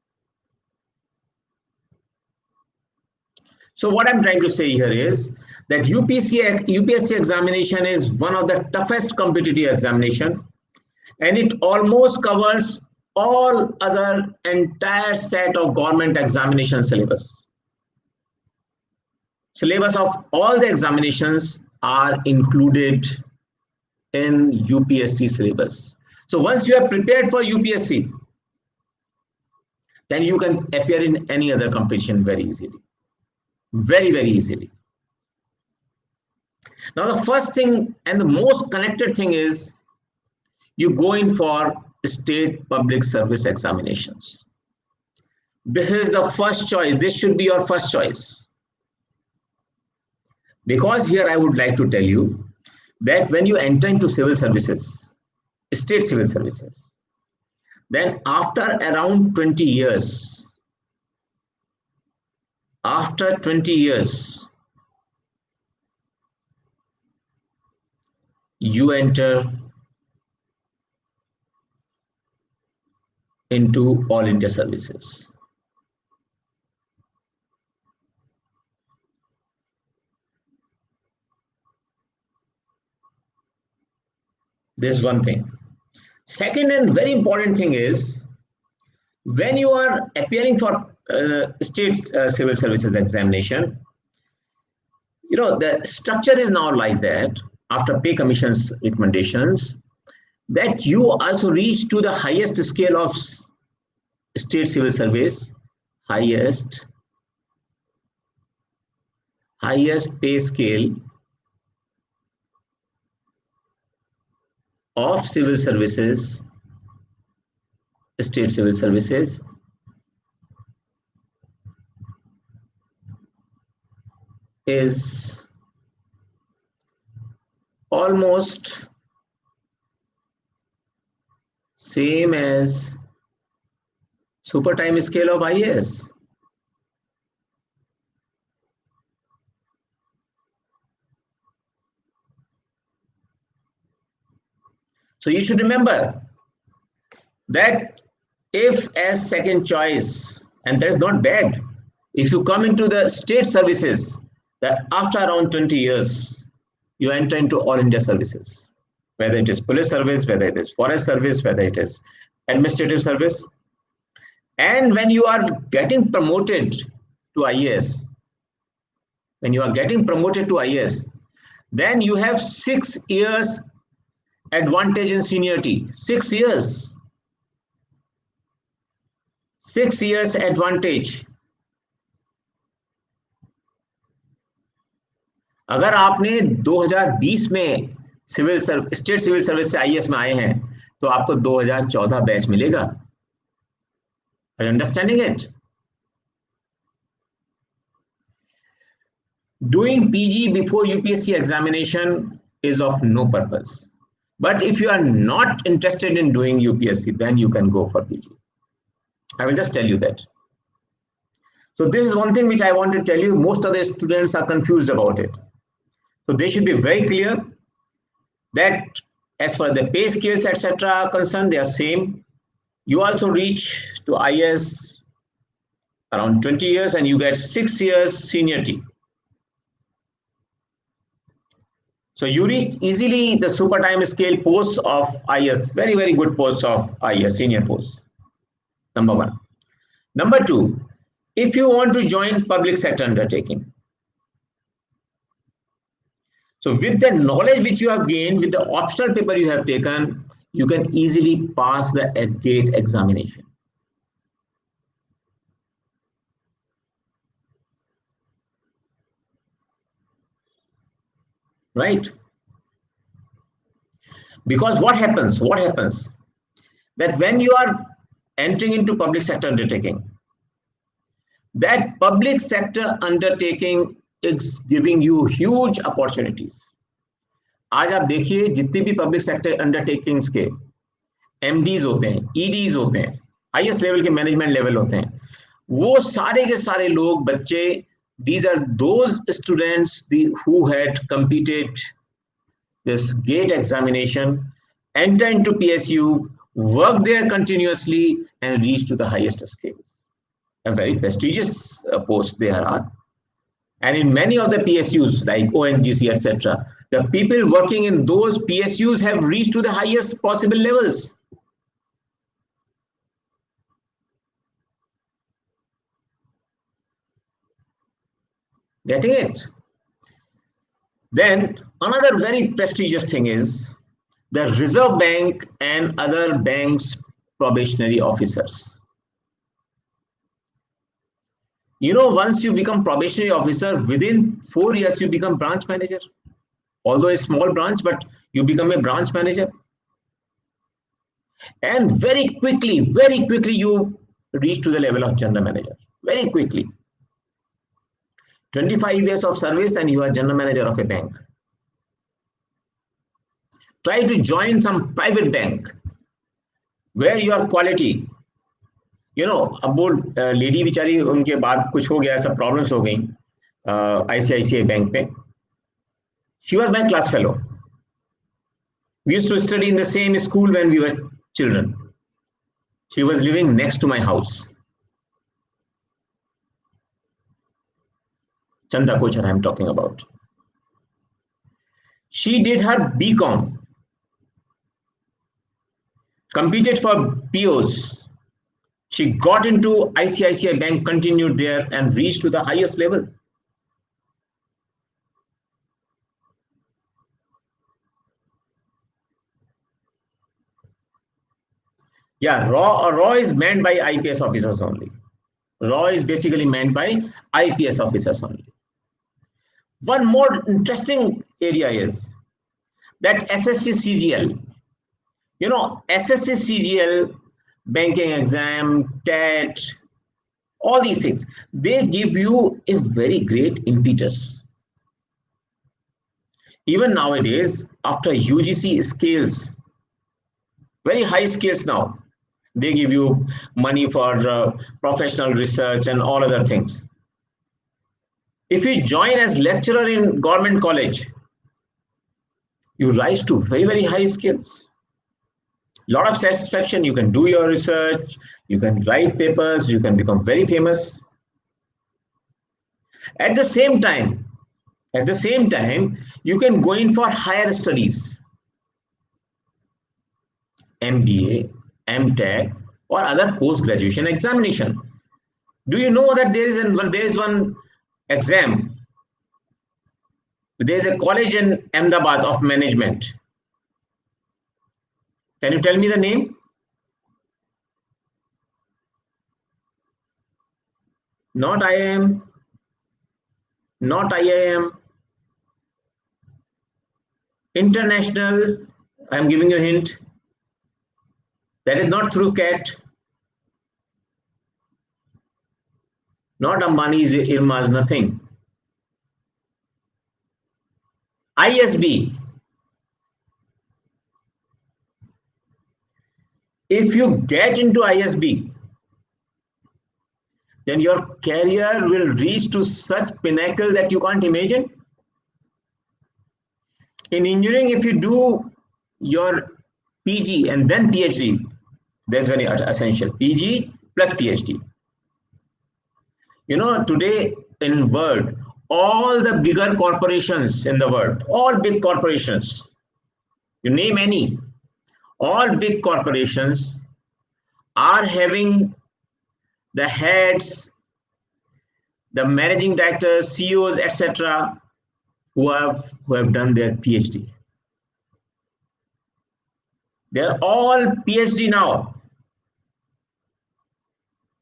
Speaker 1: So what I'm trying to say here is that UPSC examination is one of the toughest competitive examination, and it almost covers all other entire set of government examination syllabus. Syllabus of all the examinations are included in UPSC syllabus. So once you are prepared for UPSC, then you can appear in any other competition very easily. Very, very easily. Now the first thing and the most connected thing is you go in for state public service examinations. This is the first choice. This should be your first choice. Because here I would like to tell you that when you enter into civil services, state civil services, then after around 20 years, you enter into All India services. This is one thing. Second and very important thing is when you are appearing for state civil services examination, you know, the structure is now like that after pay commission's recommendations that you also reach to the highest scale of state civil service, highest pay scale of civil services, state civil services, is almost same as super time scale of IAS. So you should remember that if as second choice, and that's not bad, if you come into the state services, that after around 20 years, you enter into All India services, whether it is police service, whether it is forest service, whether it is administrative service. And when you are getting promoted to IAS, then you have 6 years advantage in seniority. 6 years. 6 years advantage. अगर आपने 2020 में state civil service से IAS में आए हैं तो आपको 2014 batch मिलेगा. Are you understanding it? Doing PG before UPSC examination is of no purpose. But if you are not interested in doing UPSC, then you can go for PG. I will just tell you that. So this is one thing which I want to tell you. Most of the students are confused about it. So they should be very clear that as far as the pay scales, etc. are concerned, they are same. You also reach to IAS around 20 years and you get 6 years seniority. So you reach easily the super time scale posts of IAS, very, very good posts of IAS, senior posts. Number one. Number two, if you want to join public sector undertaking, so with the knowledge which you have gained, with the optional paper you have taken, you can easily pass the GATE examination. Right? Because what happens? That when you are entering into public sector undertaking, that public sector undertaking is giving you huge opportunities. आज आप देखिए जितने भी public sector undertakings के MDs होते हैं, ईडीज होते हैं, हाईएस्ट लेवल के मैनेजमेंट लेवल होते हैं, वो सारे के सारे लोग बच्चे, these are those students who had completed this GATE examination enter into PSU, work there continuously, and reach to the highest scales. A very prestigious post they are. And in many of the PSUs like ONGC, etc., the people working in those PSUs have reached to the highest possible levels. Getting it? Then another very prestigious thing is the Reserve Bank and other banks probationary officers. You know, once you become probationary officer, within 4 years you become branch manager. Although a small branch, but you become a branch manager. And very quickly you reach to the level of general manager. Very quickly. 25 years of service and you are general manager of a bank. Try to join some private bank where your quality, you know, अब वो lady बेचारी उनके बाद कुछ हो गया, सब problems हो गई ICICI बैंक पे. She was my class fellow. We used to study in the same school when we were children. She was living next to my house. Chanda Kochar I'm talking about. She did her BCom, competed for POs. She got into ICICI Bank, continued there, and reached to the highest level. Yeah, raw is meant by IPS officers only. Raw is basically meant by IPS officers only. One more interesting area is that SSC CGL. You know, SSC CGL, banking exam, TET, all these things, they give you a very great impetus. Even nowadays, after UGC scales, very high scales now, they give you money for professional research and all other things. If you join as lecturer in government college, you rise to very high skills. Lot of satisfaction. You can do your research, you can write papers, you can become very famous. At the same time, you can go in for higher studies, MBA, MTech, or other post-graduation examination. Do you know that there is one exam? There is a college in Ahmedabad of management. Can you tell me the name? Not IIM, not IIM. International, I am giving you a hint. That is not through CAT. Not Ambani's Irma's, nothing. ISB. If you get into ISB, then your career will reach to such pinnacle that you can't imagine. In engineering, if you do your PG and then PhD, that's very essential. PG plus PhD. You know, today in world, all the bigger corporations in the world, all big corporations, you name any, all big corporations are having the heads, the managing directors, CEOs, etc., who have done their PhD. They're all PhD now.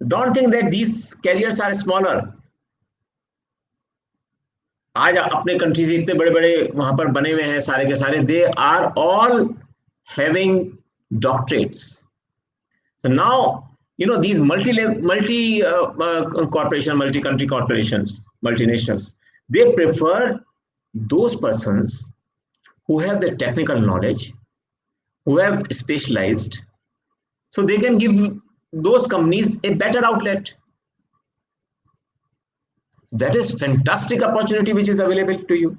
Speaker 1: Don't think that these careers are smaller. आज अपने country से इतने बड़े बड़े वहां पर बने हुए हैं सारे के सारे. They are all having doctorates. So now, you know, these multi corporation, multi-country corporations, multinationals, they prefer those persons who have the technical knowledge, who have specialized, so they can give those companies a better outlet. That is fantastic opportunity which is available to you.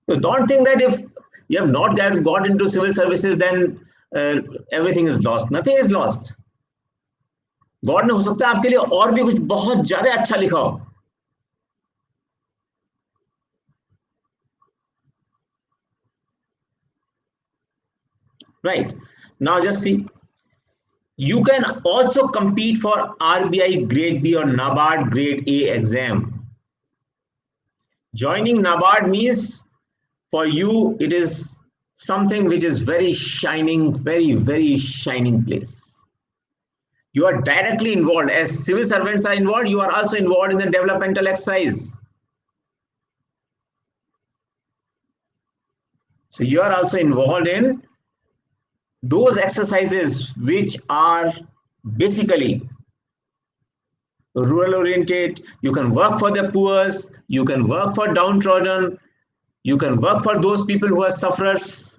Speaker 1: So don't think that if You have not got into civil services, then everything is lost. Nothing is lost. God ने हो सकता है आपके लिए और भी कुछ बहुत ज्यादा अच्छा लिखा हो. Right. Now just see. You can also compete for RBI Grade B or NABARD Grade A exam. Joining NABARD means for you it is something which is very shining, very shining place. You are directly involved. As civil servants are involved, you are also involved in the developmental exercise. So you are also involved in those exercises which are basically rural oriented. You can work for the poor, you can work for downtrodden, you can work for those people who are sufferers.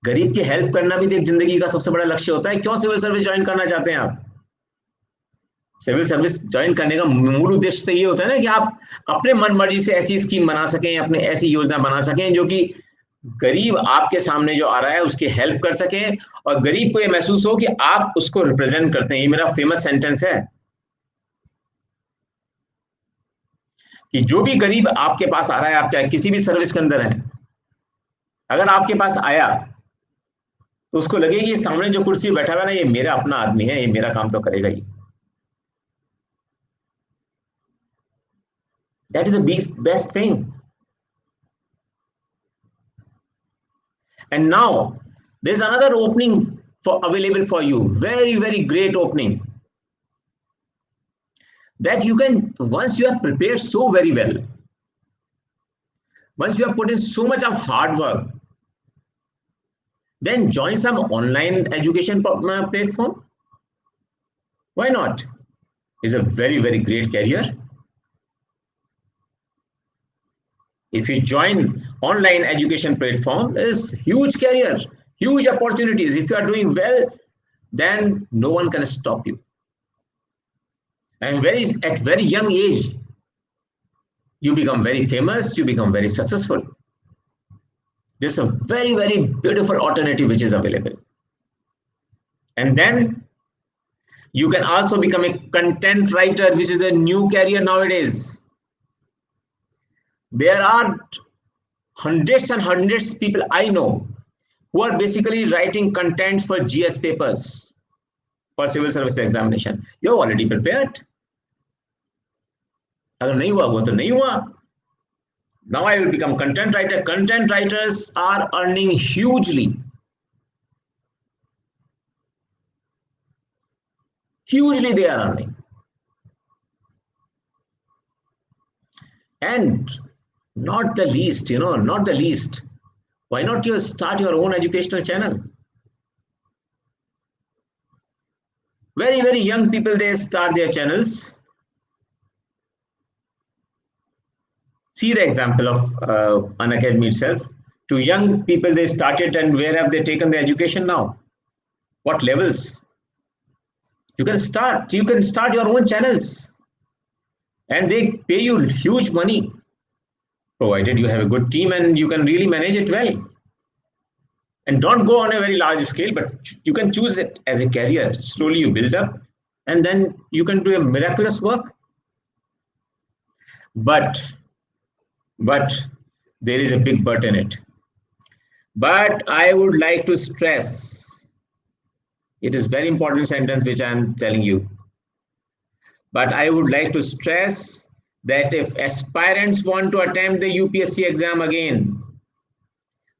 Speaker 1: गरीब की help करना भी एक जिंदगी का सबसे बड़ा लक्ष्य होता है. क्यों सिविल सर्विस ज्वाइन करना चाहते हैं आप? सिविल सर्विस ज्वाइन करने का मूल उद्देश्य तो ये होता है ना कि आप अपने मन मर्जी से ऐसी स्कीम बना सकें, अपने ऐसी योजना बना सकें जो कि गरीब आपके सामने जो आ रहा है उसकी हेल्प कर सकें, और गरीब को ये महसूस हो कि आप उसको रिप्रेजेंट करते हैं. ये मेरा फेमस सेंटेंस है कि जो भी गरीब आपके पास आ रहा है, आप चाहे किसी भी सर्विस के अंदर हैं, अगर आपके पास आया तो उसको लगे कि सामने जो कुर्सी बैठा हुआ है ना, ये मेरा अपना आदमी है, ये मेरा काम तो करेगा ही. That is the best thing. And now there's another opening available for you. Very great opening. That you can, once you have prepared so very well, once you have put in so much of hard work, then join some online education platform. Why not? It's a very great career. If you join online education platform, is huge career, huge opportunities. If you are doing well, then no one can stop you. And at very young age, you become very famous, you become very successful. There's a very beautiful alternative which is available. And then you can also become a content writer, which is a new career nowadays. There are hundreds and hundreds of people I know who are basically writing content for GS papers for civil service examination. You're already prepared. अगर नहीं हुआ वो तो नहीं हुआ. Now I will become content writer. Content writers are earning hugely. Hugely they are earning. And not the least, not the least. Why not you start your own educational channel? Very young people, they start their channels. See the example of Unacademy itself. To young people, they started, and where have they taken the education now? What levels? You can start your own channels, and they pay you huge money, provided you have a good team and you can really manage it well. And don't go on a very large scale, but you can choose it as a career. Slowly you build up, and then you can do a miraculous work. But there is a big but in it. But I would like to stress, it is very important sentence which I am telling you. But I would like to stress that if aspirants want to attempt the UPSC exam again,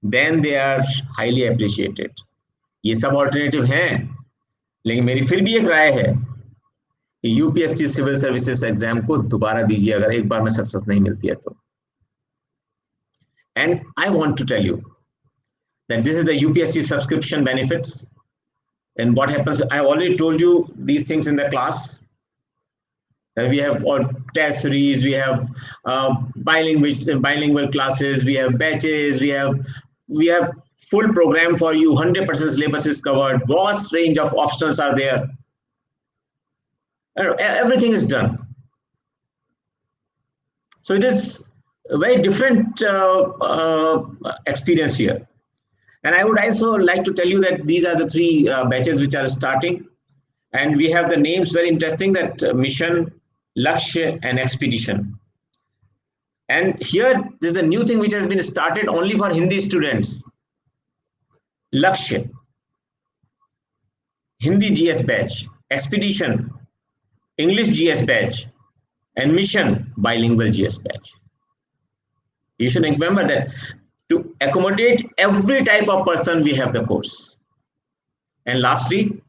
Speaker 1: then they are highly appreciated. ये सब alternative हैं, लेकिन मेरी फिर भी एक राय है कि यूपीएससी सिविल सर्विसेज एग्जाम को दोबारा दीजिए अगर एक बार में सक्सेस नहीं मिलती है तो. And I want to tell you that this is the UPSC subscription benefits. And what happens, I already told you these things in the class. We have all test series, we have bilingual classes, we have batches, we have full program for you, 100% syllabus is covered, vast range of options are there. Everything is done. So it is a very different experience here. And I would also like to tell you that these are the three batches which are starting. And we have the names very interesting, that mission, Lakshya, and expedition. And here, this is a new thing which has been started only for Hindi students. Lakshya, Hindi GS batch, expedition, English GS batch, and mission, bilingual GS batch. You should remember that to accommodate every type of person, we have the course. And lastly,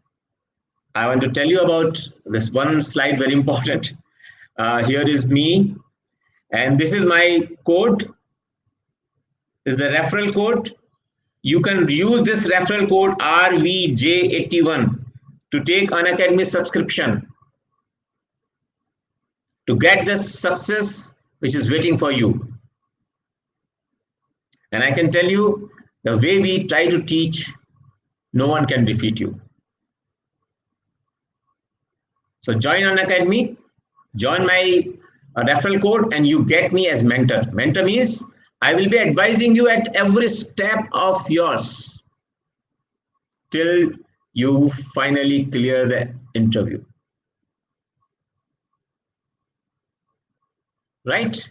Speaker 1: I want to tell you about this one slide, very important. Here is me, and this is my code. This is the referral code. You can use this referral code RVJ81 to take Unacademy subscription to get the success which is waiting for you. And I can tell you, the way we try to teach, no one can defeat you. So join Unacademy, join my referral code, and you get me as mentor. Mentor means I will be advising you at every step of yours till you finally clear the interview. Right?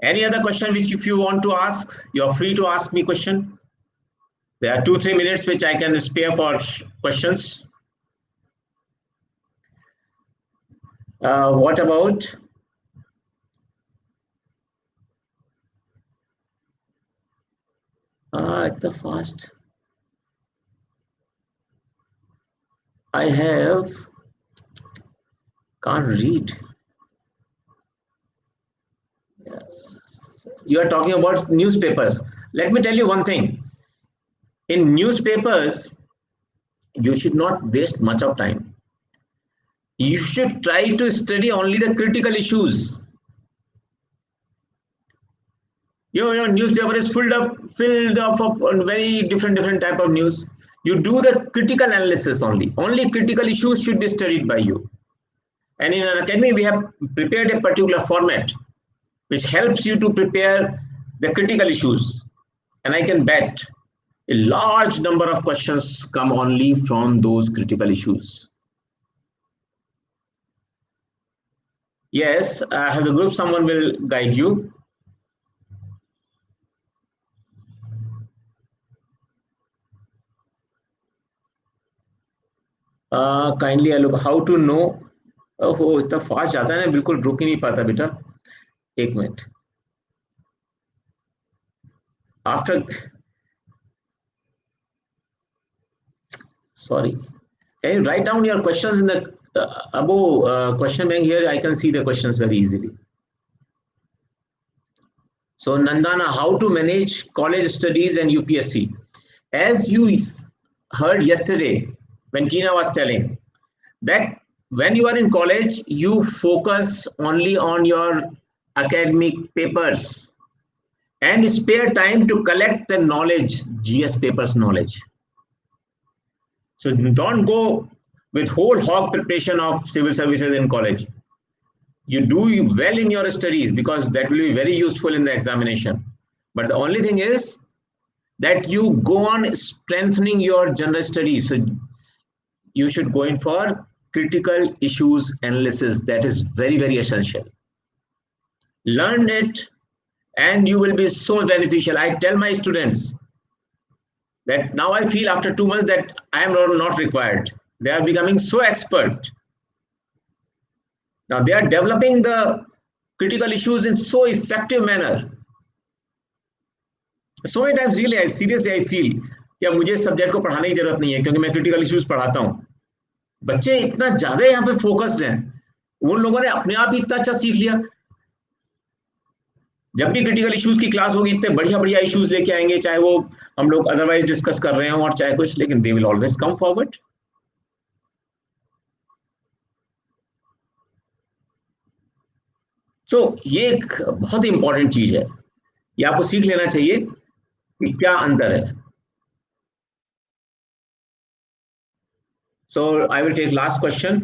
Speaker 1: Any other question which if you want to ask, you're free to ask me question. There are 2-3 minutes which I can spare for questions. What about the fast? I can't read. You are talking about newspapers. Let me tell you one thing. In newspapers, you should not waste much of time. You should try to study only the critical issues. Newspaper is filled up of very different type of news. You do the critical analysis only. Only critical issues should be studied by you. And in Unacademy, we have prepared a particular format which helps you to prepare the critical issues. And I can bet a large number of questions come only from those critical issues. Yes, I have a group, someone will guide you. Kindly look how to know. ओहो इतना fast जाता है ना, बिल्कुल रुक ही नहीं पाता बेटा. एक minute. After, sorry, can you write down your questions in the above question bank? Here I can see the questions very easily. So Nandana, how to manage college studies and UPSC? As you heard yesterday when Tina was telling that when you are in college, you focus only on your academic papers and spare time to collect the knowledge, GS papers knowledge. So don't go with whole hog preparation of civil services in college. You do well in your studies because that will be very useful in the examination. But the only thing is that you go on strengthening your general studies. So you should go in for critical issues analysis. That is very essential. Learn it and you will be so beneficial. I tell my students that now I feel after 2 months that I am not required. They are becoming so expert. Now they are developing the critical issues in so effective manner. So many times really, seriously I feel कि अब मुझे subject को पढ़ाने की जरूरत नहीं है क्योंकि मैं क्रिटिकल इश्यूज पढ़ाता हूँ. बच्चे इतना ज्यादा यहाँ पे फोकस्ड हैं, उन लोगों ने अपने आप ही इतना अच्छा सीख लिया. जब भी क्रिटिकल इश्यूज की क्लास होगी इतने बढ़िया इश्यूज लेके आएंगे, चाहे वो हम लोग अदरवाइज डिस्कस कर रहे हो और चाहे कुछ, लेकिन they will always come forward. So ये एक बहुत इंपॉर्टेंट चीज है, ये आपको सीख लेना चाहिए कि क्या अंतर है. So I will take last question.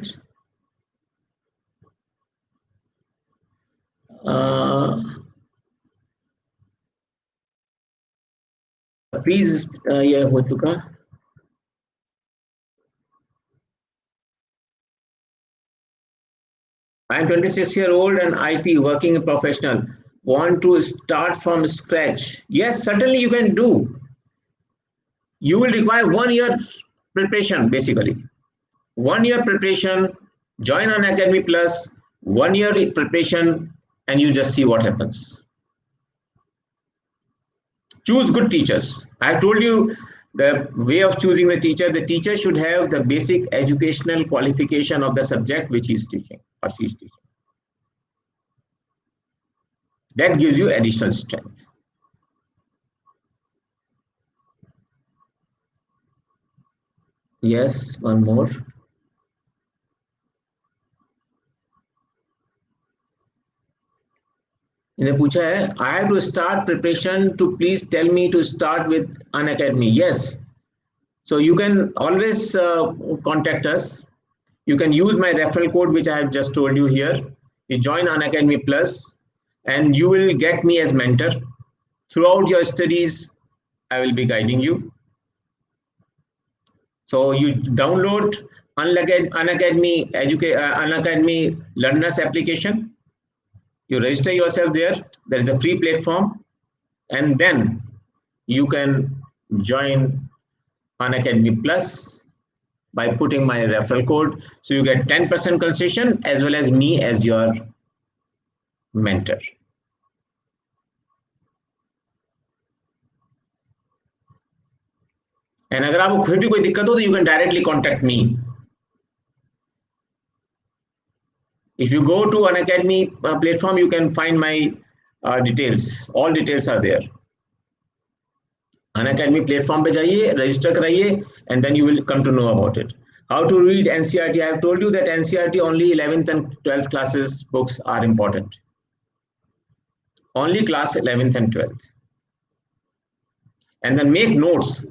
Speaker 1: Please ये हो चुका. I am 26-year-old and IT working professional. Want to start from scratch? Yes, certainly you can do. You will require 1 year preparation basically. 1 year preparation, join an Academy Plus, 1 year preparation, and you just see what happens. Choose good teachers. I have told you the way of choosing the teacher. The teacher should have the basic educational qualification of the subject which he is teaching or she is teaching. That gives you additional strength. Yes, one more. इन्हें पूछा है, I have to start preparation to please tell me to start with Unacademy. Yes. So you can always contact us. You can use my referral code, which I have just told you here. You join Unacademy Plus, and you will get me as mentor. Throughout your studies, I will be guiding you. So you download Unacademy Learners application. You register yourself there. There is a free platform, and then you can join Unacademy Plus by putting my referral code. So you get 10% concession as well as me as your mentor. And अगर आपको फिर भी कोई दिक्कत हो तो you can directly contact me. If you go to Unacademy platform, you can find my details. All details are there. Unacademy platform पे जाइए, register कराइए, and then you will come to know about it. How to read NCERT? I have told you that NCERT only 11th and 12th classes books are important. Only class 11th and 12th. And then make notes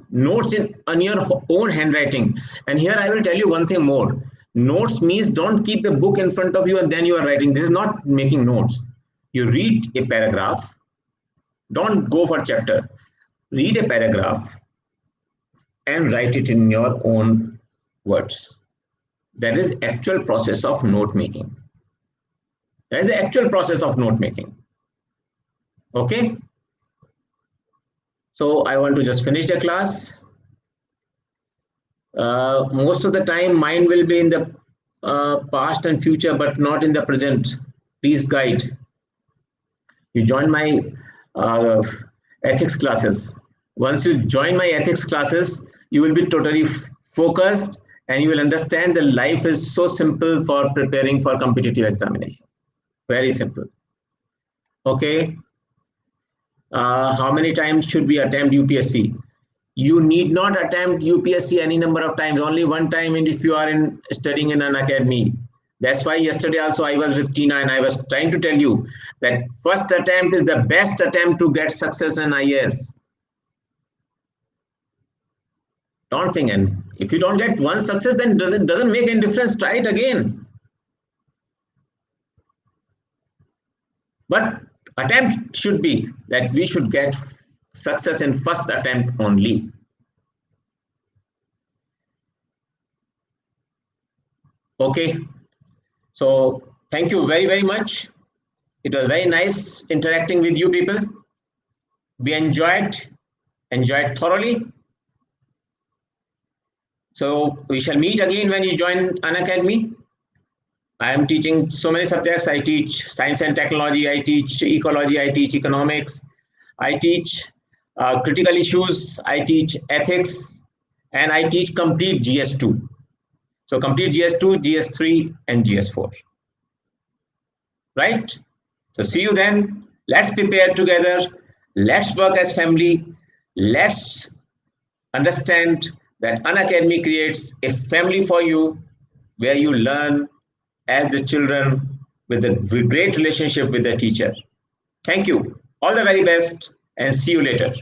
Speaker 1: on your own handwriting. And here I will tell you one thing more. Notes means don't keep the book in front of you and then you are writing. This is not making notes. You read a paragraph. Don't go for chapter. Read a paragraph and write it in your own words. That is actual process of note making. That is the actual process of note making. Okay. So I want to just finish the class. Most of the time, mind will be in the past and future, but not in the present. Please guide. You join my ethics classes. Once you join my ethics classes, you will be totally focused and you will understand that life is so simple for preparing for competitive examination. Very simple. Okay. How many times should we attempt UPSC? You need not attempt UPSC any number of times, only one time, and if you are studying in an academy. That's why yesterday also I was with Tina and I was trying to tell you that first attempt is the best attempt to get success in IAS. Don't think, and if you don't get one success, then doesn't make any difference. Try it again. But attempt should be that we should get success in first attempt only. Okay. So thank you very, very much. It was very nice interacting with you people. We enjoyed thoroughly. So we shall meet again when you join Unacademy. I am teaching so many subjects. I teach science and technology. I teach ecology. I teach economics. I teach critical issues. I teach ethics. And I teach complete GS2. So complete GS2, GS3, and GS4. Right? So see you then. Let's prepare together. Let's work as family. Let's understand that Unacademy creates a family for you where you learn as the children with a great relationship with the teacher. Thank you. All the very best and see you later.